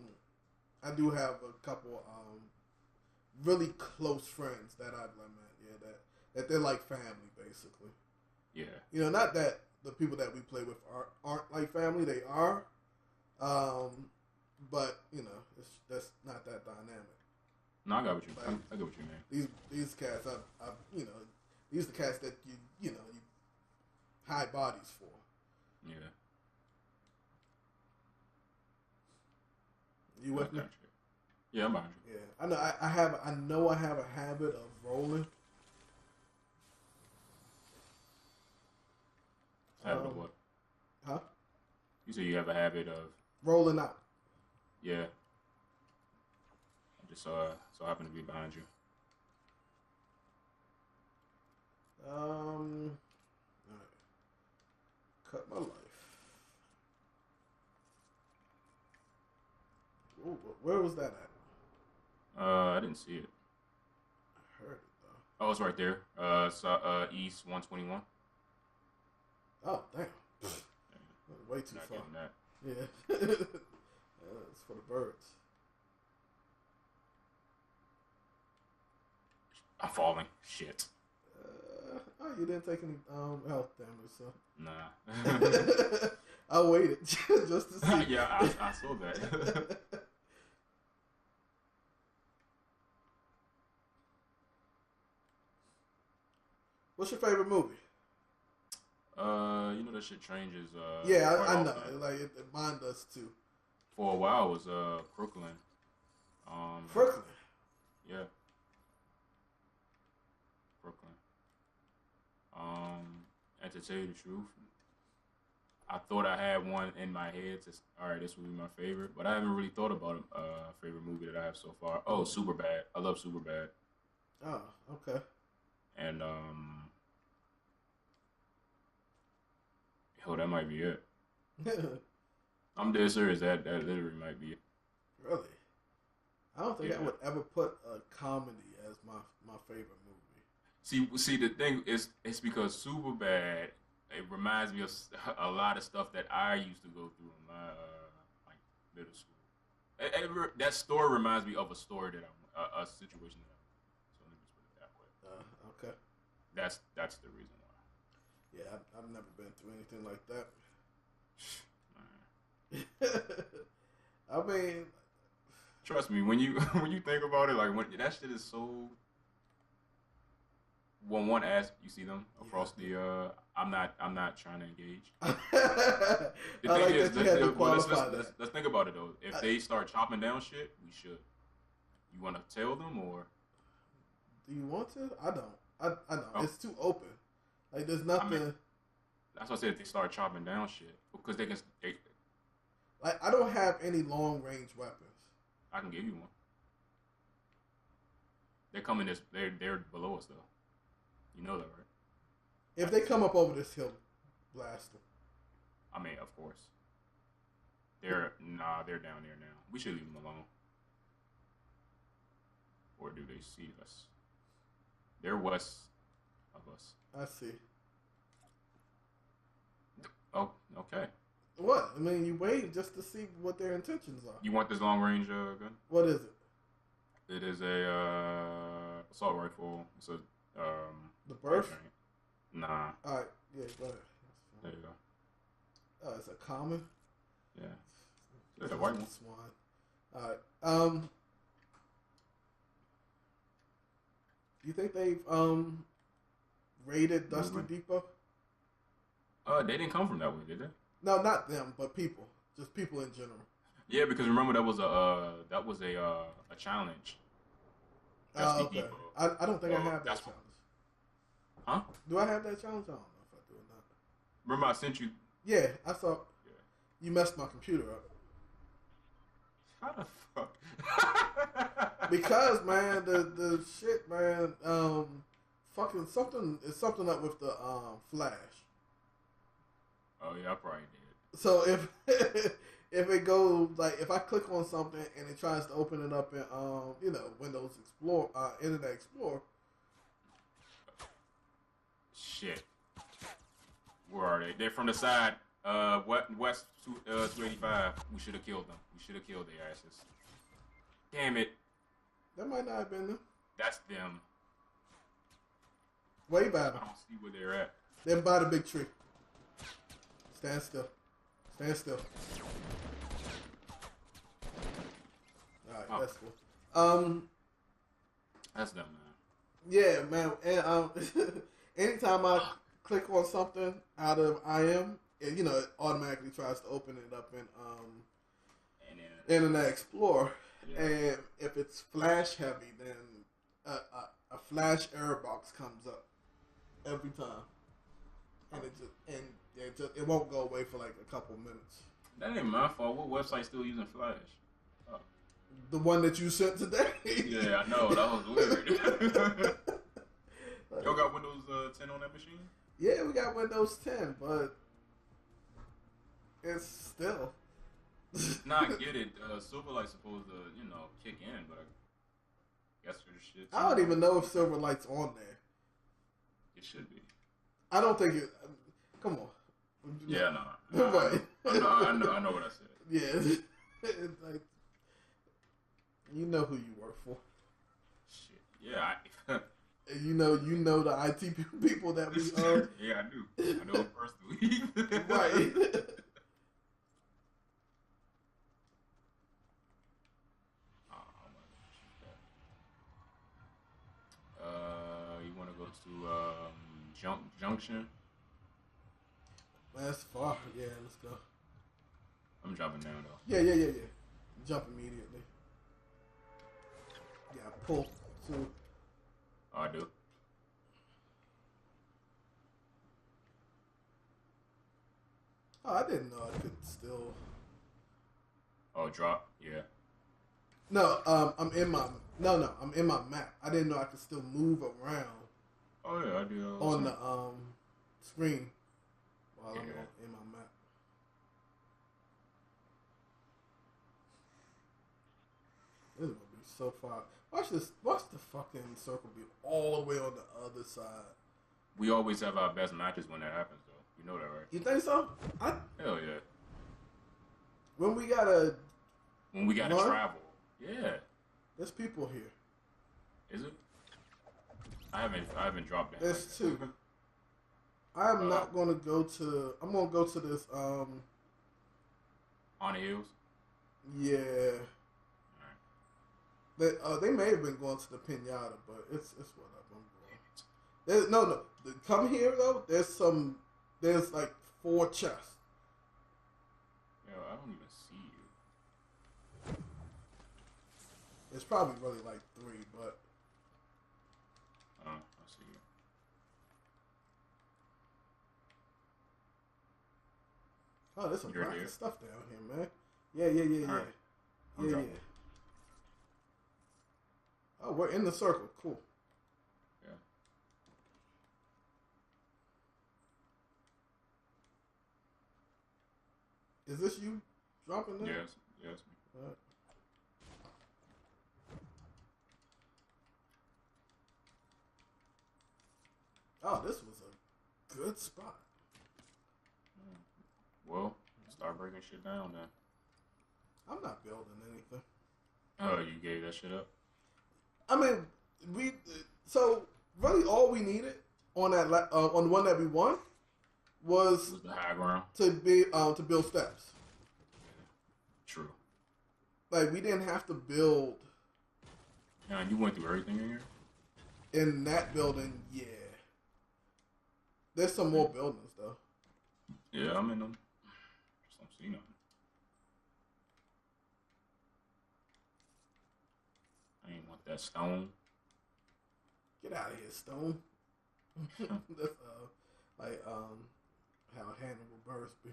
Speaker 1: couple really close friends that I've met. Yeah, that they're like family basically.
Speaker 2: Yeah.
Speaker 1: You know, not that the people that we play with aren't like family. They are. But that's not that dynamic.
Speaker 2: No, I got what you.
Speaker 1: Like,
Speaker 2: I get what you mean.
Speaker 1: These cats, these are the cats that you hide bodies for.
Speaker 2: Yeah.
Speaker 1: You with me?
Speaker 2: Yeah, I'm behind you.
Speaker 1: Yeah, I know. I have a habit of rolling.
Speaker 2: Habit of what?
Speaker 1: Huh?
Speaker 2: You say you have a habit of
Speaker 1: rolling out.
Speaker 2: Yeah. I just so happen to be behind you.
Speaker 1: All right. Cut my life. Ooh, where was that at?
Speaker 2: I didn't see it.
Speaker 1: I heard it though.
Speaker 2: Oh, it's right there. East 121.
Speaker 1: Oh, damn. Way too
Speaker 2: Not
Speaker 1: far.
Speaker 2: getting that.
Speaker 1: Yeah. It's for the birds.
Speaker 2: I'm falling. Shit.
Speaker 1: You didn't take any health damage, so.
Speaker 2: Nah.
Speaker 1: I waited just to see.
Speaker 2: Yeah, I saw that.
Speaker 1: What's your favorite movie?
Speaker 2: You know that shit changes.
Speaker 1: Yeah,
Speaker 2: quite
Speaker 1: I know.
Speaker 2: often.
Speaker 1: Like mine does too.
Speaker 2: For a while, it was Brooklyn.
Speaker 1: Brooklyn.
Speaker 2: Yeah. Brooklyn. And to tell you the truth, I thought I had one in my head. All right, this would be my favorite, but I haven't really thought about a favorite movie that I have so far. Oh, Superbad. I love Superbad.
Speaker 1: Oh, okay.
Speaker 2: And oh, that might be it. I'm dead serious. That literally might be it.
Speaker 1: Really? I don't think
Speaker 2: Yeah.
Speaker 1: I would ever put a comedy as my favorite movie.
Speaker 2: See, the thing is, it's because Superbad. It reminds me of a lot of stuff that I used to go through in my like middle school. That story reminds me of a story that a situation that I'm. So let me just put it that way.
Speaker 1: Okay.
Speaker 2: That's the reason why.
Speaker 1: Yeah, I've never been through anything like that. I mean,
Speaker 2: trust me, when you when you think about it, like when that shit is so. When one asks, you see them across the. I'm not trying to engage. The thing is, let's think about it though. If they start chopping down shit, we should. You want to tell them or?
Speaker 1: Do you want to? I don't. I know
Speaker 2: Oh.
Speaker 1: it's too open. Like there's nothing.
Speaker 2: I mean, that's why I said if they start chopping down shit because they can.
Speaker 1: Like I don't have any long range weapons.
Speaker 2: I can give you one. They're coming this. They're below us though. You know that, right?
Speaker 1: If they come up over this hill, blast them.
Speaker 2: I mean, of course. They're down there now. We should leave them alone. Or do they see us? They're west of us.
Speaker 1: I see.
Speaker 2: Oh, okay.
Speaker 1: What? I mean, you wait just to see what their intentions are.
Speaker 2: You want this long range gun?
Speaker 1: What is it?
Speaker 2: It is a assault rifle. It's a
Speaker 1: The burst?
Speaker 2: Nah.
Speaker 1: All right. Yeah, go ahead.
Speaker 2: There you go.
Speaker 1: It's a common.
Speaker 2: Yeah. It's a white one.
Speaker 1: Swan. All right. Do you think they've raided Dusty Depot?
Speaker 2: They didn't come from that way, did they?
Speaker 1: No, not them, but people. Just people in general.
Speaker 2: Yeah, because remember that was a challenge. Dusty
Speaker 1: Okay.
Speaker 2: Depot.
Speaker 1: I don't think I have that
Speaker 2: that's
Speaker 1: challenge.
Speaker 2: Huh?
Speaker 1: Do I have that challenge? I don't know if I do or not.
Speaker 2: Remember I sent you.
Speaker 1: Yeah, I saw.
Speaker 2: Yeah.
Speaker 1: You messed my computer up.
Speaker 2: How the fuck?
Speaker 1: Because man, the shit, man, fucking something up with the flash.
Speaker 2: Oh yeah, I probably did.
Speaker 1: So if if it goes like if I click on something and it tries to open it up in Windows Explorer, Internet Explorer.
Speaker 2: Shit. Where are they? They're from the side. West 285. We should have killed them. We should have killed their asses. Damn it.
Speaker 1: That might not have been them.
Speaker 2: That's them.
Speaker 1: Way
Speaker 2: I
Speaker 1: better.
Speaker 2: don't see where they're at.
Speaker 1: Them by the big tree. Stand still. Stand still. Alright,
Speaker 2: Oh.
Speaker 1: that's cool.
Speaker 2: That's them, man.
Speaker 1: Yeah, man. And anytime I click on something out of IM, it automatically tries to open it up in
Speaker 2: And then,
Speaker 1: Internet Explorer.
Speaker 2: yeah.
Speaker 1: And if it's flash heavy, then a flash error box comes up every time, and it won't go away for like a couple minutes.
Speaker 2: That ain't my fault. What website still using Flash? Oh.
Speaker 1: The one that you sent today.
Speaker 2: Yeah, I know. That was weird. Y'all got Windows 10 on that machine?
Speaker 1: Yeah, we got Windows 10, but it's still.
Speaker 2: Nah, I get it. Silverlight's supposed to, kick in, but I guess there's shit.
Speaker 1: I don't even know if Silverlight's on there.
Speaker 2: It should be.
Speaker 1: I don't think it. Come on.
Speaker 2: Yeah, no.
Speaker 1: Right.
Speaker 2: I know what I said.
Speaker 1: Yeah. It's like, you know who you work for.
Speaker 2: Shit. Yeah.
Speaker 1: And you know the IT people that we
Speaker 2: Yeah, I do. I know them personally.
Speaker 1: right.
Speaker 2: You want to go to Junction?
Speaker 1: That's far. Yeah, let's go.
Speaker 2: I'm jumping now though.
Speaker 1: Yeah. Jump immediately. Yeah, pull to.
Speaker 2: Oh, I do.
Speaker 1: Oh, I didn't know I could still.
Speaker 2: Oh, drop. Yeah.
Speaker 1: No, I'm in my. No, I'm in my map. I didn't know I could still move around
Speaker 2: Oh yeah, I do.
Speaker 1: on the screen while I'm
Speaker 2: Yeah.
Speaker 1: in my map. This is gonna be so far. Watch this. Watch the fucking circle be all the way on the other side.
Speaker 2: We always have our best matches when that happens, though. You know that, right?
Speaker 1: You think so?
Speaker 2: Hell yeah.
Speaker 1: When we gotta run,
Speaker 2: travel. Yeah.
Speaker 1: there's people here.
Speaker 2: Is it? I haven't dropped that.
Speaker 1: There's two. I am not going to go to. I'm going to go to this.
Speaker 2: On the hills.
Speaker 1: Yeah. They may have been going to the pinata, but it's whatever. I'm going. No. Come here though. There's like 4 chests.
Speaker 2: Yo, I don't even see you.
Speaker 1: It's probably really like 3, but.
Speaker 2: I see you.
Speaker 1: Oh, there's some
Speaker 2: You're
Speaker 1: rocket
Speaker 2: here.
Speaker 1: stuff down here, man. Yeah.
Speaker 2: All right.
Speaker 1: Yeah. Oh, we're in the circle. Cool.
Speaker 2: Yeah.
Speaker 1: Is this you dropping that?
Speaker 2: Yes.
Speaker 1: All right. Oh, this was a good spot.
Speaker 2: Well, start breaking shit down then.
Speaker 1: I'm not building anything.
Speaker 2: Oh, you gave that shit up?
Speaker 1: I mean, so really all we needed on that on the one that we won was
Speaker 2: the high ground
Speaker 1: to build steps.
Speaker 2: True.
Speaker 1: Like we didn't have to build.
Speaker 2: Yeah, you went through everything in here.
Speaker 1: In that building, yeah. There's some more buildings though.
Speaker 2: Yeah, I'm in them. Just don't see nothing. I ain't want that stone.
Speaker 1: Get out of here, Stone. That's like how Hannibal Buress be.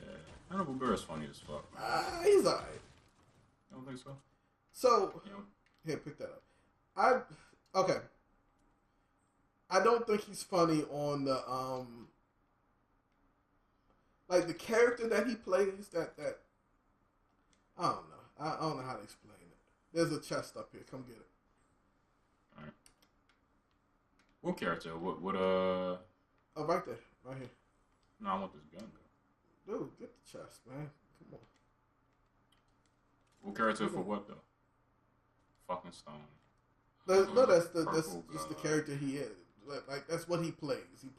Speaker 2: Yeah, Hannibal Buress funny as fuck.
Speaker 1: He's alright.
Speaker 2: You don't think so?
Speaker 1: So
Speaker 2: Yeah.
Speaker 1: here, pick that up. Okay. I don't think he's funny on the like the character that he plays. That I don't know. I don't know how to explain it. There's a chest up here. Come get it.
Speaker 2: All right. What character? What?
Speaker 1: Oh, right there, right here.
Speaker 2: No, I want this gun though.
Speaker 1: Dude, get the chest, man. Come on.
Speaker 2: What character for what though? Fucking stone.
Speaker 1: No, that's
Speaker 2: Purple
Speaker 1: just the
Speaker 2: God.
Speaker 1: character he is. Like that's what he plays. He's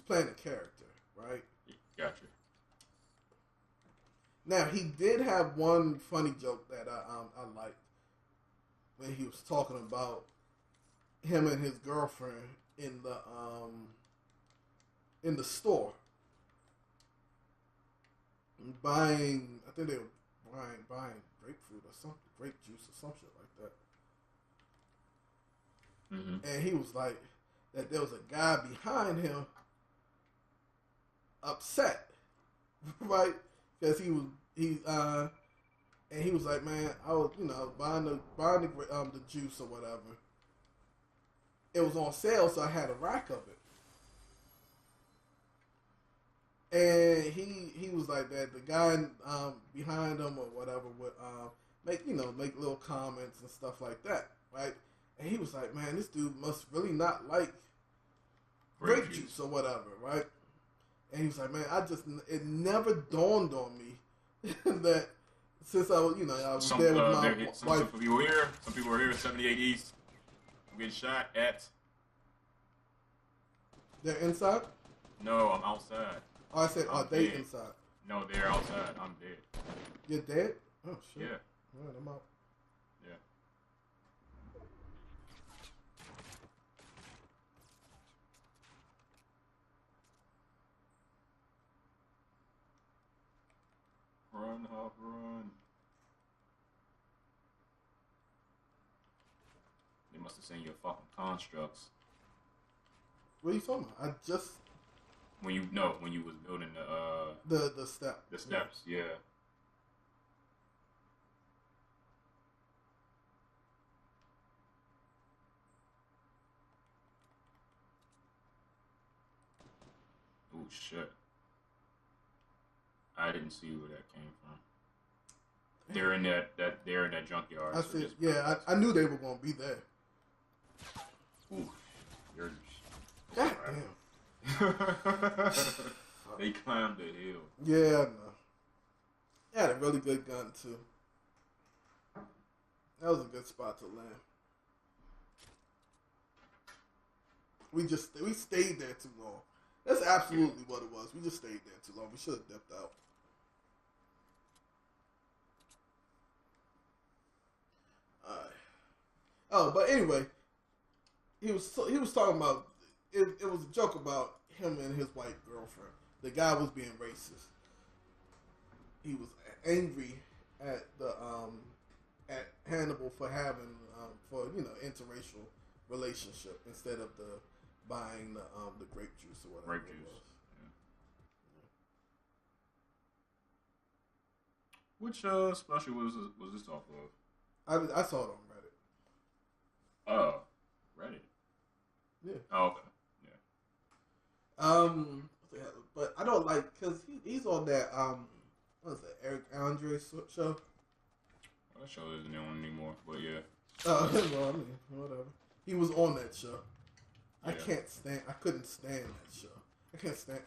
Speaker 1: playing a character, right?
Speaker 2: Gotcha.
Speaker 1: Now he did have one funny joke that I liked when he was talking about him and his girlfriend in the store buying. I think they were buying grapefruit or something, grape juice or some shit like that.
Speaker 2: Mm-hmm.
Speaker 1: And he was like that there was a guy behind him upset, right? Because he was like, man, I was buying the juice or whatever. It was on sale, so I had a rack of it. And he was like that. The guy behind him or whatever would make little comments and stuff like that, right? And he was like, man, this dude must really not like grape juice or whatever, right? And he was like, man, it never dawned on me that since I was there with my wife.
Speaker 2: Some people here. Some people are here at 78 East. I'm getting shot at.
Speaker 1: They're inside?
Speaker 2: No, I'm outside.
Speaker 1: Oh, I said, are
Speaker 2: I'm
Speaker 1: they
Speaker 2: dead.
Speaker 1: inside?
Speaker 2: No, they're outside. I'm dead.
Speaker 1: You're dead? Oh, shit.
Speaker 2: Yeah.
Speaker 1: All right, I'm out.
Speaker 2: Yeah. Run, Hop, run. They must have seen your fucking constructs.
Speaker 1: What are you talking about?
Speaker 2: when you was building
Speaker 1: The step.
Speaker 2: the steps, yeah. Oh shit! I didn't see where that came from. They're in they're in that junkyard.
Speaker 1: I
Speaker 2: So
Speaker 1: said,
Speaker 2: just
Speaker 1: yeah, I knew they were gonna be there.
Speaker 2: Ooh, you're
Speaker 1: God
Speaker 2: damn. They climbed the hill.
Speaker 1: Yeah, I know. They had a really good gun too. That was a good spot to land. We stayed there too long. That's absolutely what it was. We just stayed there too long. We should have dipped out. Alright. Oh, but anyway, he was talking about it was a joke about him and his white girlfriend. The guy was being racist. He was angry at the at Hannibal for having for interracial relationship instead of the buying the grape juice or whatever.
Speaker 2: Grape juice. Yeah. Which special was this off of?
Speaker 1: I saw it on Reddit.
Speaker 2: Oh, Reddit.
Speaker 1: Yeah.
Speaker 2: Oh, okay.
Speaker 1: But I don't like because he's on that what is that, Eric Andre show?
Speaker 2: Well, that show isn't on anymore, but yeah.
Speaker 1: Well, I mean, whatever. He was on that show.
Speaker 2: Yeah.
Speaker 1: I couldn't stand that show. I can't stand.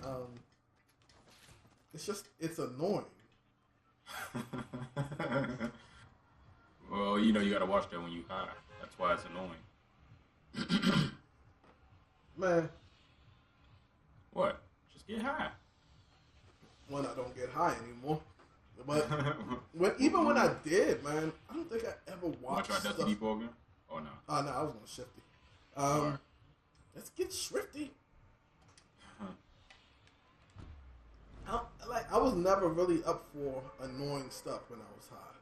Speaker 1: It's annoying.
Speaker 2: Well, you gotta watch that when you high. That's why it's annoying.
Speaker 1: Man,
Speaker 2: what? Just get high.
Speaker 1: When I don't get high anymore. But even when I did, man, I don't think I ever watched.
Speaker 2: You try Dusty Depot again? Oh no.
Speaker 1: Oh no, I was on Shifty.
Speaker 2: Right.
Speaker 1: Let's get Shifty. I was never really up for annoying stuff when I was high.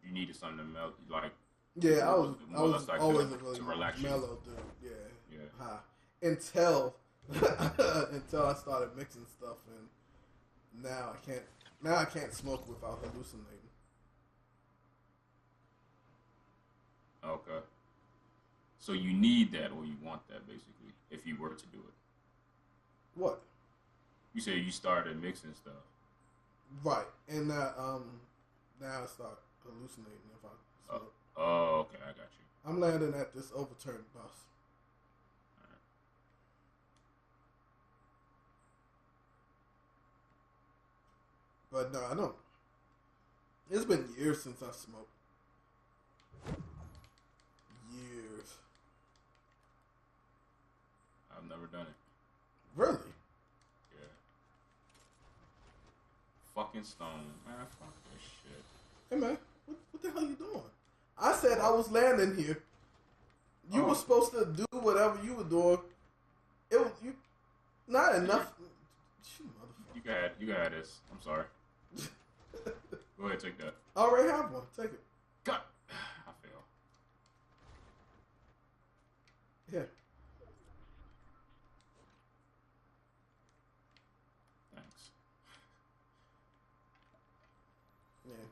Speaker 2: You needed something to melt, like.
Speaker 1: Yeah, I was
Speaker 2: like
Speaker 1: always
Speaker 2: to
Speaker 1: a really
Speaker 2: relax
Speaker 1: mellow dude.
Speaker 2: Yeah.
Speaker 1: High until I started mixing stuff, and now I can't smoke without hallucinating.
Speaker 2: Okay. So you need that, or you want that, basically, if you were to do it.
Speaker 1: What?
Speaker 2: You say you started mixing stuff.
Speaker 1: Right, and now I start hallucinating if I smoke.
Speaker 2: Oh, okay, I got you.
Speaker 1: I'm landing at this overturned bus. But no, I don't. It's been years since I smoked. Years.
Speaker 2: I've never done it.
Speaker 1: Really?
Speaker 2: Yeah. Fucking stone. Man, fuck this shit.
Speaker 1: Hey man, what the hell you doing? I said I was landing here. You were supposed to do whatever you were doing. It was you. Not enough. You motherfucker.
Speaker 2: You got this. I'm sorry. Go ahead, take that.
Speaker 1: I already have one. Take it.
Speaker 2: God, I fail.
Speaker 1: Yeah.
Speaker 2: Thanks.
Speaker 1: Yeah.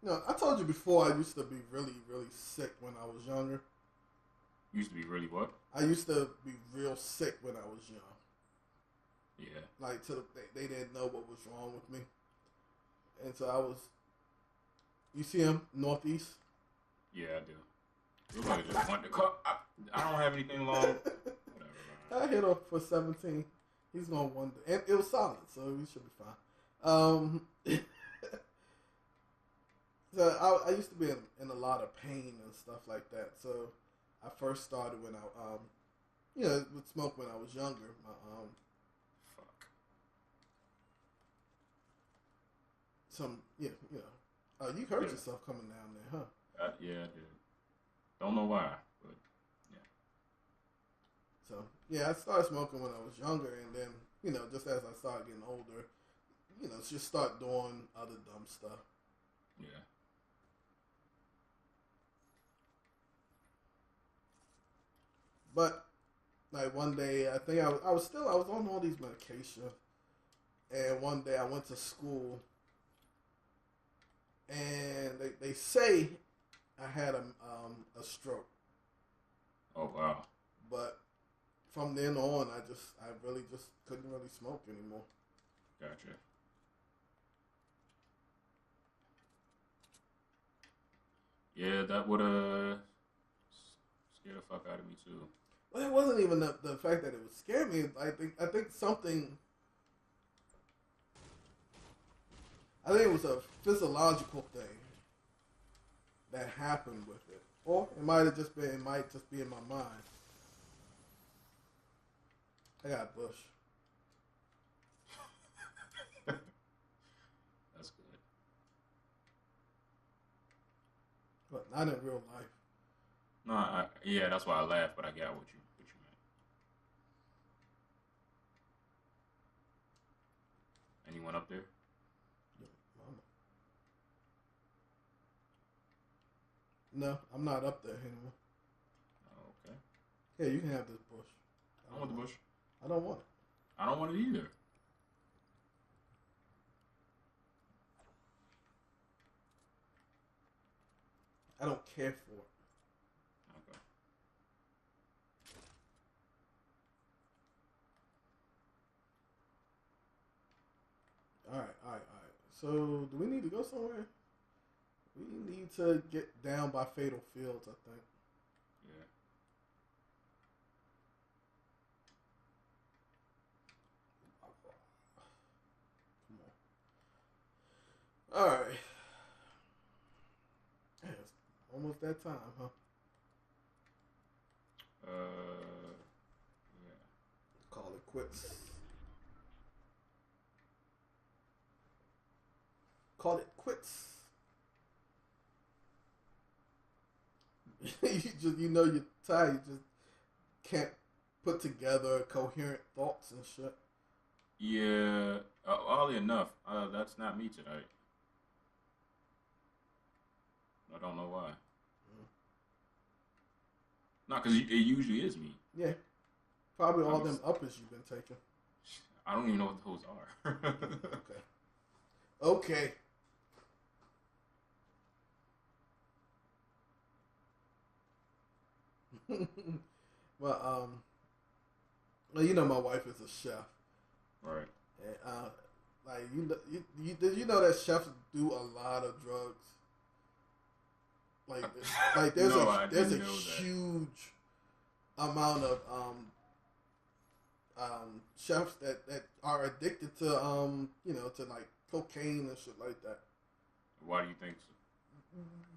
Speaker 1: No, I told you before I used to be really, really sick when I was younger.
Speaker 2: Used to be really what?
Speaker 1: I used to be real sick when I was young.
Speaker 2: Yeah.
Speaker 1: Like, they didn't know what was wrong with me. And so I was... You see him? Northeast?
Speaker 2: Yeah, I do. Looks like I just want to cut. I don't have anything long. Whatever,
Speaker 1: I hit him for 17. He's going to wonder. And it was solid, so he should be fine. So I used to be in a lot of pain and stuff like that. So I first started when I, would smoke when I was younger.
Speaker 2: Fuck.
Speaker 1: You hurt yourself coming down there, huh?
Speaker 2: Yeah, I did. Don't know why, but yeah.
Speaker 1: So yeah, I started smoking when I was younger, and then just as I started getting older, just start doing other dumb stuff.
Speaker 2: Yeah.
Speaker 1: But like one day, I think I was on all these medications, and one day I went to school, and they say I had a stroke.
Speaker 2: Oh wow.
Speaker 1: But from then on, I really just couldn't really smoke anymore.
Speaker 2: Gotcha. Yeah, that would scare the fuck out of me too.
Speaker 1: Well, it wasn't even the fact that it would scare me. I think something. I think it was a physiological thing that happened with it, or it might just be in my mind. I got a bush.
Speaker 2: That's good.
Speaker 1: But not in real life.
Speaker 2: No, yeah, that's why I laughed, but I got what you meant. Anyone up there?
Speaker 1: No, I'm not up there anymore.
Speaker 2: Oh, okay.
Speaker 1: Yeah, you can have this bush.
Speaker 2: I want the bush.
Speaker 1: I don't want it.
Speaker 2: I don't want it either.
Speaker 1: I don't care for it.
Speaker 2: Okay.
Speaker 1: All right. So, do we need to go somewhere? We need to get down by Fatal Fields, I think.
Speaker 2: Yeah.
Speaker 1: Come on. All right. Yeah, it's almost that time, huh?
Speaker 2: Yeah.
Speaker 1: Call it quits. Call it quits. you know you're tired. You just can't put together coherent thoughts and shit.
Speaker 2: Yeah. Oddly enough, that's not me tonight. I don't know why. No, because it usually is me.
Speaker 1: Yeah. Probably all them uppers you've been taking.
Speaker 2: I don't even know what those are.
Speaker 1: Okay. Well, you know my wife is a chef.
Speaker 2: Right.
Speaker 1: And, did you know that chefs do a lot of drugs? Like there's
Speaker 2: No,
Speaker 1: there's a huge amount of chefs that are addicted to to like cocaine and shit like that.
Speaker 2: Why do you think so?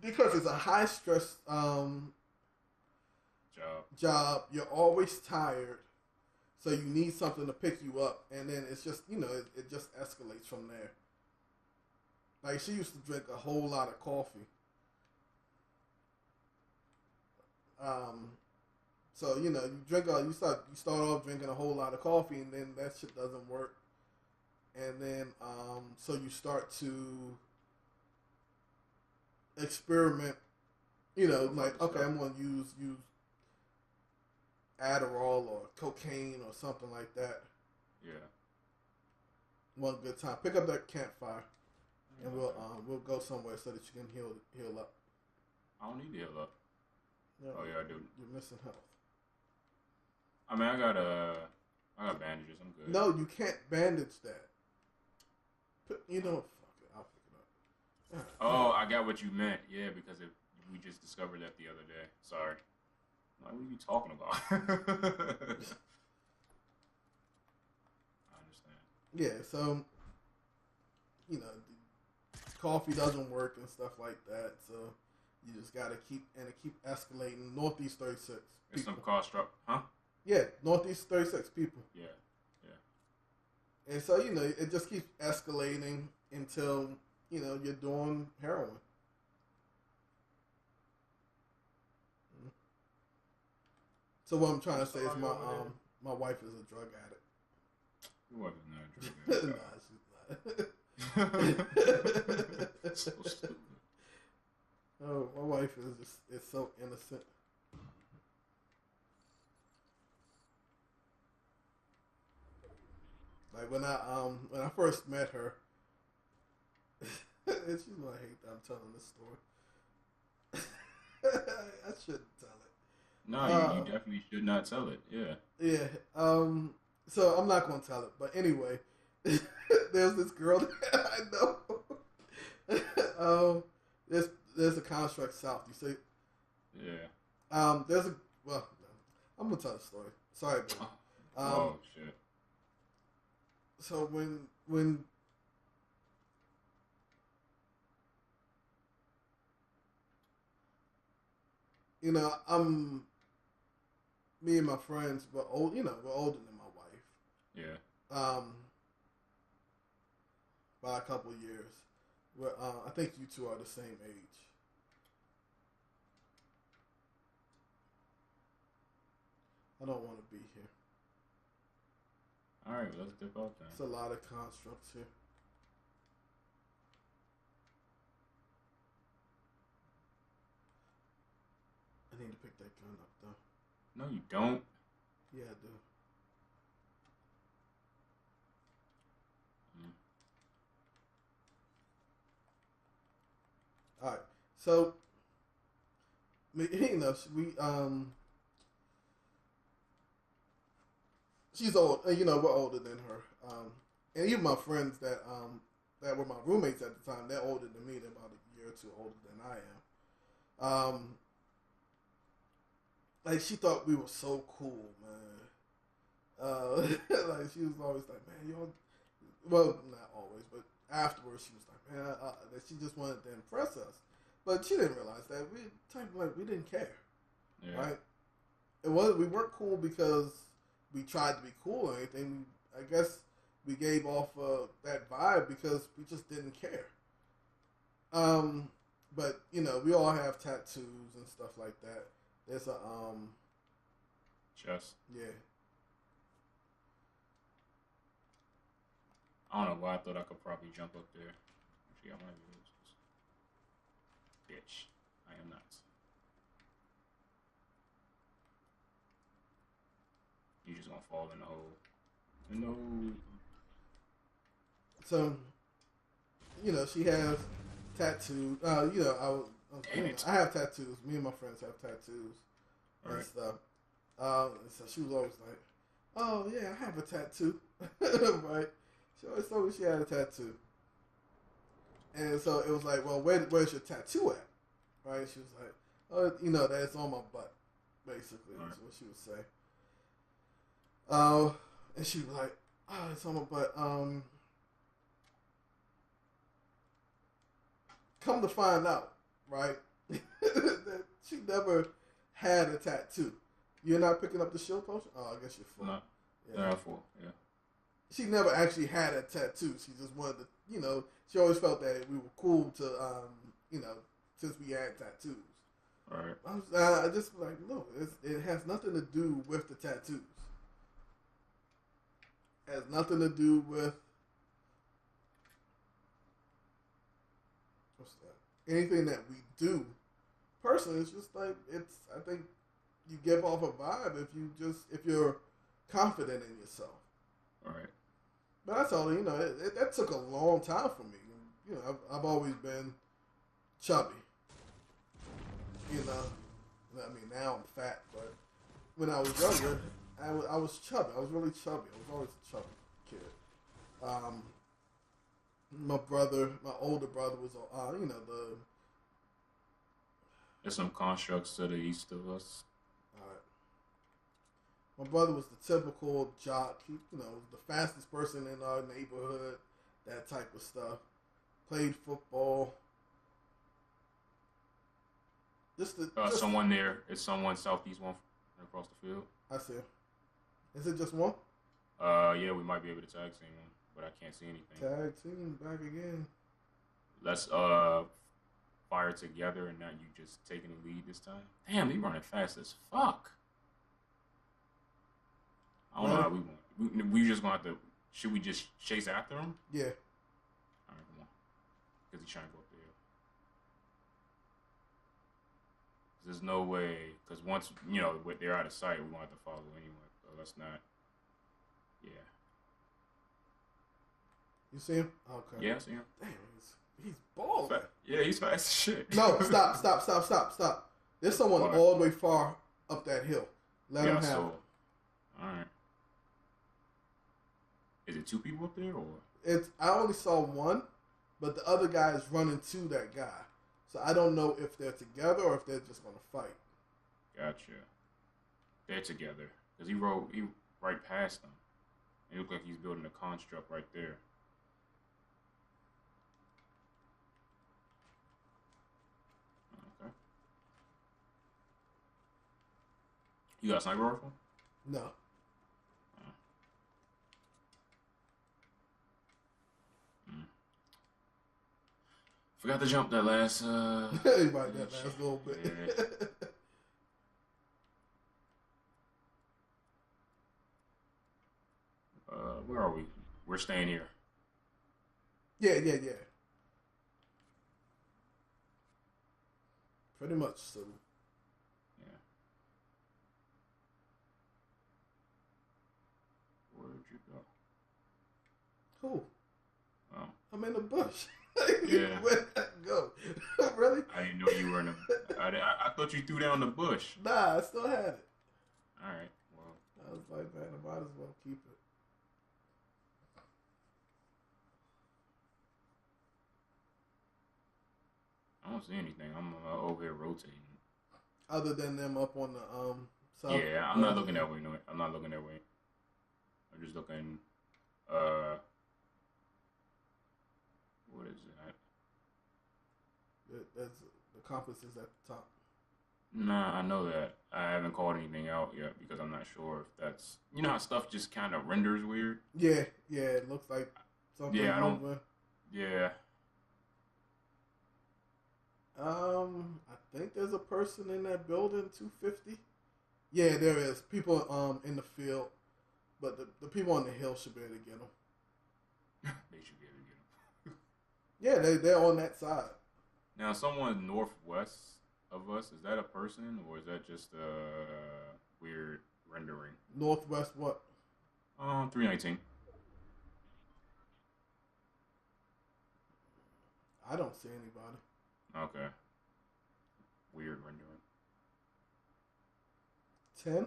Speaker 1: Because it's a high stress job. You're always tired, so you need something to pick you up, and then it's just it just escalates from there. Like she used to drink a whole lot of coffee. So you start off drinking a whole lot of coffee, and then that shit doesn't work, and then so you start to experiment. Like okay, I'm gonna use Adderall or cocaine or something like that.
Speaker 2: Yeah.
Speaker 1: One good time. Pick up that campfire, and we'll go somewhere so that you can heal up.
Speaker 2: I don't need to heal up.
Speaker 1: No,
Speaker 2: oh yeah, I do.
Speaker 1: You're missing health.
Speaker 2: I mean, I got bandages. I'm good.
Speaker 1: No, you can't bandage that. Fuck it. I'll pick it up.
Speaker 2: Oh, I got what you meant. Yeah, because we just discovered that the other day. Sorry. Like, what are you talking about? I understand.
Speaker 1: Yeah, so coffee doesn't work and stuff like that. So you just gotta keep escalating. Northeast 36.
Speaker 2: It's some cost struck, huh?
Speaker 1: Yeah, Northeast 36 people.
Speaker 2: Yeah.
Speaker 1: And so it just keeps escalating until you're doing heroin. So what I'm trying to say is my wife is a drug addict.
Speaker 2: It wasn't a drug addict.
Speaker 1: Nah, she's not.
Speaker 2: So stupid.
Speaker 1: Oh, my wife is so innocent. Like when I first met her, and she's gonna hate that I'm telling this story. I shouldn't tell
Speaker 2: No, you
Speaker 1: it.
Speaker 2: definitely should not tell it. Yeah.
Speaker 1: Yeah. So I'm not gonna tell it, but anyway, there's this girl that I know. um, there's a construct south. You see?
Speaker 2: Yeah.
Speaker 1: There's a well. I'm gonna tell the story. Sorry, baby.
Speaker 2: Oh shit.
Speaker 1: So when I'm me and my friends were old. We're older than my wife.
Speaker 2: Yeah.
Speaker 1: By a couple of years. I think you two are the same age. I don't want to be here.
Speaker 2: All right, let's dip out then.
Speaker 1: It's a lot of constructs here. I need to pick that gun up though.
Speaker 2: No, you don't.
Speaker 1: Yeah, I do. All right. So, she's old. We're older than her. And even my friends that were my roommates at the time, they're older than me. They're about a year or two older than I am. Like she thought we were so cool, man. Like she was always like, man, y'all. Well, not always, but afterwards she was like, man, that she just wanted to impress us, but she didn't realize that we didn't care,
Speaker 2: Yeah.
Speaker 1: right? We weren't cool because we tried to be cool or anything. I guess we gave off that vibe because we just didn't care. But we all have tattoos and stuff like that. There's a
Speaker 2: Chest.
Speaker 1: yeah.
Speaker 2: I don't know why I thought I could probably jump up there. Actually, I might be able to. Bitch, I am not. You just gonna fall in the hole. No.
Speaker 1: So, she has tattoos.
Speaker 2: Damn it.
Speaker 1: I have tattoos. Me and my friends have tattoos and
Speaker 2: Right.
Speaker 1: stuff. And so she was always like, "Oh yeah, I have a tattoo," right? She always told me she had a tattoo, and so it was like, "Well, where's your tattoo at?" Right? She was like, "Oh, that's on my butt." Basically,
Speaker 2: Right.
Speaker 1: is what she would say. And she was like, "Oh, it's on my butt." Come to find out, right? that she never had a tattoo. You're not picking up the shield potion? Oh, I guess you're full.
Speaker 2: No.
Speaker 1: Yeah.
Speaker 2: They're full. Yeah.
Speaker 1: She never actually had a tattoo. She just wanted to, she always felt that we were cool to, since we had tattoos.
Speaker 2: Right.
Speaker 1: I just like, no, it has nothing to do with the tattoos. It has nothing to do with anything that we do. Personally, it's just like I think you give off a vibe if you're confident in yourself.
Speaker 2: All right.
Speaker 1: But that's all. That took a long time for me. I've always been chubby. I mean, now I'm fat, but when I was younger, I was chubby. I was really chubby. I was always a chubby kid. My older brother was,
Speaker 2: There's some constructs to the east of us.
Speaker 1: my brother was the typical jock. He, was the fastest person in our neighborhood, that type of stuff. Played football.
Speaker 2: Someone there. It's someone southeast one across the field.
Speaker 1: I see. Is it just one?
Speaker 2: Yeah, we might be able to tag team him, but I can't see anything.
Speaker 1: Tag team back again.
Speaker 2: Let's fire together, and now you just taking the lead this time. Damn, he running fast as fuck. I don't know how we want. We just gonna have to. Should we just chase after him?
Speaker 1: Yeah.
Speaker 2: All right, come on. Because he's trying to go up there. There's no way. Because once they're out of sight, we're gonna have to follow anyway. So let's not. Yeah.
Speaker 1: You see him? Okay.
Speaker 2: Yeah, I see him.
Speaker 1: Damn, he's balling.
Speaker 2: Yeah, he's fast as shit.
Speaker 1: No, stop. There's someone
Speaker 2: What?
Speaker 1: all the way far up that hill. Let him have it.
Speaker 2: All right. Is it two people up there, or?
Speaker 1: I only saw one, but the other guy is running to that guy. So I don't know if they're together or if they're just gonna fight.
Speaker 2: Gotcha. They're together because he right past them. It looked like he's building a construct right there. Okay. You got a sniper rifle?
Speaker 1: No.
Speaker 2: Forgot to jump that last.
Speaker 1: That last little bit.
Speaker 2: Yeah. Where are we? We're staying here.
Speaker 1: Yeah. Pretty much. So.
Speaker 2: Yeah. Where'd you go?
Speaker 1: Who?
Speaker 2: Oh.
Speaker 1: I'm in the bush.
Speaker 2: Yeah.
Speaker 1: Where'd that go? Really?
Speaker 2: I didn't know you were in the. I thought you threw down the bush.
Speaker 1: Nah, I still had it.
Speaker 2: All right. Well.
Speaker 1: I was like, man, I might as well keep it.
Speaker 2: I don't see anything. I'm over here rotating.
Speaker 1: Other than them up on the south.
Speaker 2: Yeah, I'm not looking that way. No, I'm not looking that way. I'm just looking. What is that?
Speaker 1: That's the compass is at the top.
Speaker 2: Nah, I know that. I haven't called anything out yet because I'm not sure if that's. You know how stuff just kind of renders weird.
Speaker 1: Yeah. It looks like something.
Speaker 2: Yeah, I don't.
Speaker 1: Over.
Speaker 2: Yeah.
Speaker 1: I think there's a person in that building, 250. Yeah, there is. People in the field, but the people on the hill should be able to get them.
Speaker 2: They should be able to get them.
Speaker 1: Yeah, they're on that side.
Speaker 2: Now, someone northwest of us, is that a person or is that just a weird rendering?
Speaker 1: Northwest what?
Speaker 2: 319.
Speaker 1: I don't see anybody.
Speaker 2: Okay. Weird rendering.
Speaker 1: 10.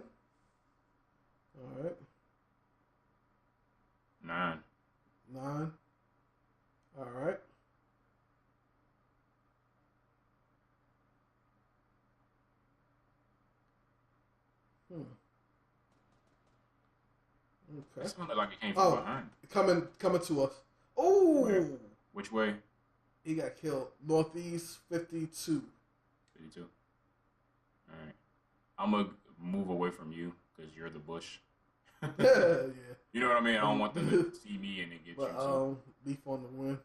Speaker 1: All right.
Speaker 2: 9.
Speaker 1: 9. All right. Okay.
Speaker 2: It sounded like it came from behind.
Speaker 1: Coming to us. Oh.
Speaker 2: Which way?
Speaker 1: He got killed. Northeast 52.
Speaker 2: 52. All right. I'm going to move away from you because you're the bush.
Speaker 1: Yeah.
Speaker 2: You know what I mean? I don't want them to see me and then get you too.
Speaker 1: Beef on the wind.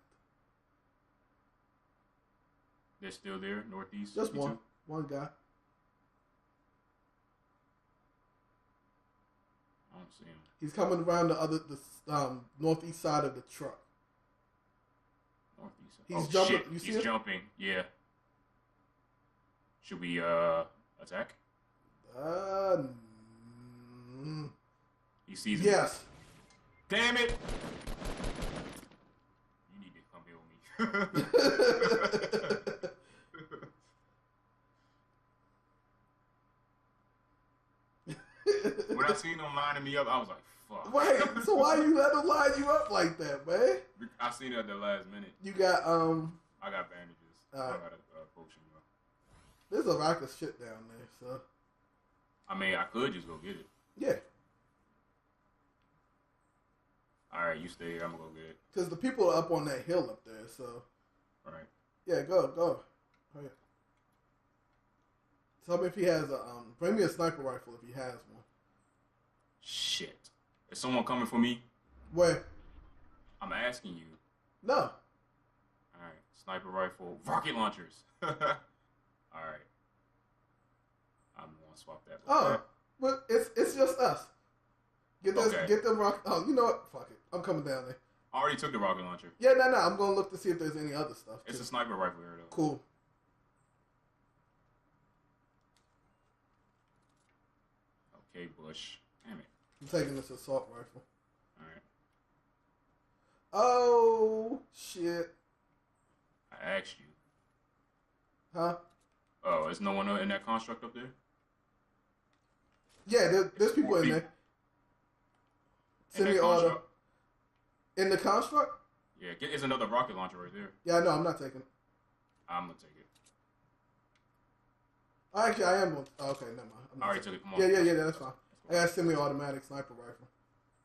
Speaker 2: They're still there, northeast?
Speaker 1: Just
Speaker 2: 52?
Speaker 1: one guy.
Speaker 2: I don't see him.
Speaker 1: He's coming around the northeast side of the truck.
Speaker 2: Northeast.
Speaker 1: He's jumping.
Speaker 2: Shit.
Speaker 1: You see
Speaker 2: He's
Speaker 1: him?
Speaker 2: jumping. Yeah. Should we attack? He sees him.
Speaker 1: Yes.
Speaker 2: Damn it! You need to come here with me. When I seen him lining me up, I was like, fuck.
Speaker 1: Right. So why you let him line you up like that, man?
Speaker 2: I seen it at the last minute.
Speaker 1: You got
Speaker 2: I got bandages. I got a potion.
Speaker 1: There's a rack of shit down there, so.
Speaker 2: I mean, I could just go get it.
Speaker 1: Yeah.
Speaker 2: All right, you stay here. I'm gonna go get it.
Speaker 1: Because the people are up on that hill up there, so.
Speaker 2: All right.
Speaker 1: Yeah, go. Oh, yeah. Tell me if he has bring me a sniper rifle if he has one.
Speaker 2: Shit. Is someone coming for me?
Speaker 1: Where?
Speaker 2: I'm asking you.
Speaker 1: No.
Speaker 2: All right. Sniper rifle. Rocket launchers. All right. I'm gonna swap that.
Speaker 1: Oh, well, it's just us. Get this.
Speaker 2: Okay.
Speaker 1: Get them rock. Oh, you know what? Fuck it. I'm coming down there.
Speaker 2: I already took the rocket launcher.
Speaker 1: Yeah, no. I'm gonna look to see if there's any other stuff.
Speaker 2: It's
Speaker 1: too.
Speaker 2: a sniper rifle here, though.
Speaker 1: Cool.
Speaker 2: Okay, Bush. Damn it.
Speaker 1: I'm taking this assault rifle.
Speaker 2: All right.
Speaker 1: Oh shit!
Speaker 2: I asked you.
Speaker 1: Huh?
Speaker 2: Oh, is no one in that construct up there?
Speaker 1: Yeah, there's
Speaker 2: Four
Speaker 1: people in
Speaker 2: people
Speaker 1: there.
Speaker 2: in that
Speaker 1: Semi-auto
Speaker 2: construct.
Speaker 1: in the construct.
Speaker 2: Yeah, there's another rocket launcher right there.
Speaker 1: Yeah, no, I'm not taking it.
Speaker 2: I'm gonna take it.
Speaker 1: Actually, I am going. Oh, okay, never mind.
Speaker 2: I already took it. Come on.
Speaker 1: Yeah, that's fine. I got a semi-automatic sniper rifle.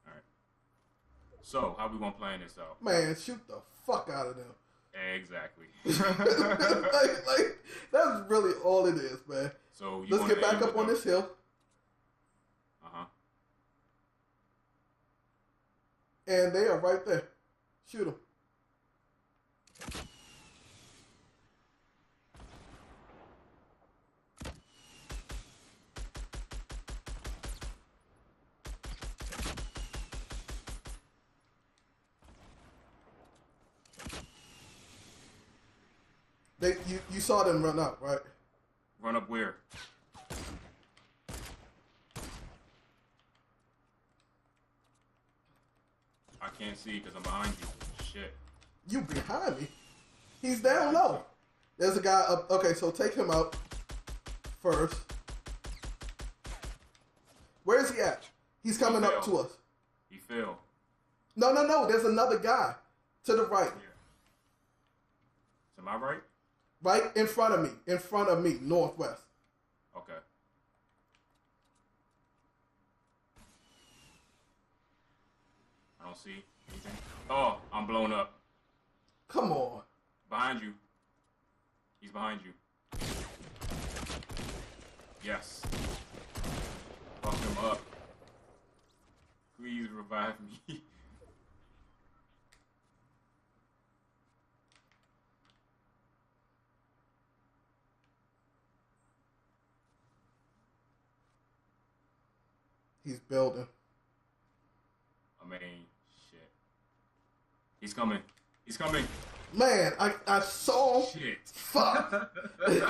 Speaker 2: All right. So, how we gonna plan this out?
Speaker 1: Man, shoot the fuck out of them.
Speaker 2: Exactly.
Speaker 1: like, that's really all it is, man.
Speaker 2: So you
Speaker 1: let's get back up on this hill. And they are right there. Shoot them. You saw them run up, right?
Speaker 2: Run up where? I can't see because I'm behind you. Shit.
Speaker 1: You behind me? He's down low. There's a guy up. Okay, so take him out first. Where is he at? He's coming up to us.
Speaker 2: He fell.
Speaker 1: No. There's another guy to the right.
Speaker 2: Yeah. To my right?
Speaker 1: Right in front of me. In front of me, northwest.
Speaker 2: Okay. I don't see anything. Oh, I'm blown up.
Speaker 1: Come on.
Speaker 2: Behind you. He's behind you. Yes. Fuck him up. Please revive me.
Speaker 1: He's building.
Speaker 2: I mean, shit. He's coming. He's coming.
Speaker 1: Man, I saw him.
Speaker 2: Shit.
Speaker 1: Fuck.
Speaker 2: We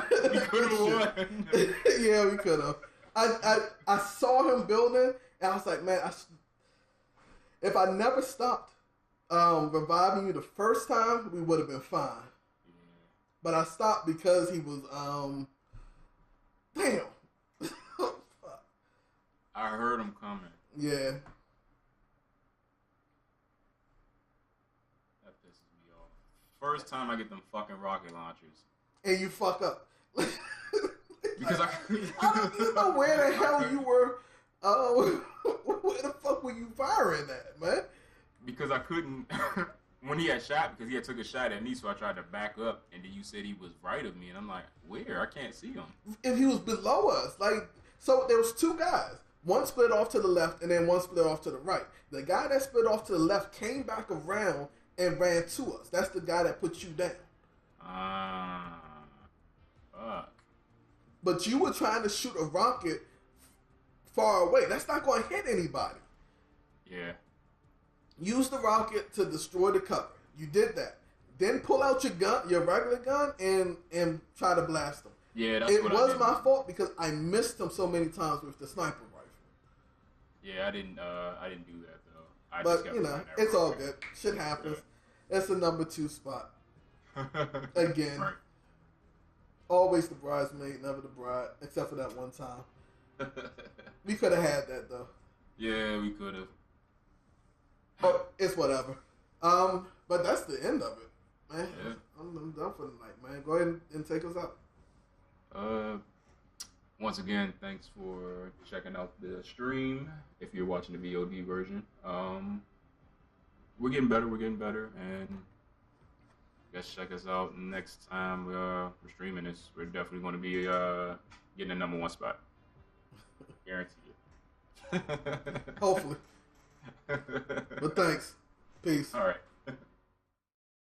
Speaker 2: could have won.
Speaker 1: Yeah, we could have. I saw him building, and I was like, man, if I never stopped reviving you the first time, we would have been fine. Yeah. But I stopped because he was damn.
Speaker 2: I heard him coming.
Speaker 1: Yeah.
Speaker 2: That pisses me off. First time I get them fucking rocket launchers.
Speaker 1: And you fuck up.
Speaker 2: Because I
Speaker 1: don't even know where the hell you were. Where the fuck were you firing at, man?
Speaker 2: Because I couldn't. When he had shot, because he had took a shot at me, so I tried to back up, and then you said he was right of me, and I'm like, where? I can't see him.
Speaker 1: If he was below us, like, so there was two guys. One split off to the left, and then one split off to the right. The guy that split off to the left came back around and ran to us. That's the guy that put you down.
Speaker 2: Fuck.
Speaker 1: But you were trying to shoot a rocket far away. That's not going to hit anybody.
Speaker 2: Yeah.
Speaker 1: Use the rocket to destroy the cover. You did that. Then pull out your gun, your regular gun, and try to blast them.
Speaker 2: Yeah, that's
Speaker 1: it
Speaker 2: what
Speaker 1: was
Speaker 2: I did.
Speaker 1: my fault because I missed him so many times with the sniper rifle.
Speaker 2: Yeah, I didn't do that though.
Speaker 1: But you know, it's all good. Shit happens. Yeah. It's the number 2 spot. Again.
Speaker 2: Right.
Speaker 1: Always the bridesmaid, never the bride, except for that one time. We could have had that though.
Speaker 2: Yeah, we could have.
Speaker 1: But it's whatever. But that's the end of it, man.
Speaker 2: Yeah.
Speaker 1: I'm done for the night, man. Go ahead and take us out.
Speaker 2: Once again, thanks for checking out the stream. If you're watching the VOD version, we're getting better, and guys, check us out next time we're streaming this. We're definitely going to be getting the number 1 spot. Guarantee it.
Speaker 1: Hopefully. But thanks. Peace.
Speaker 2: All right.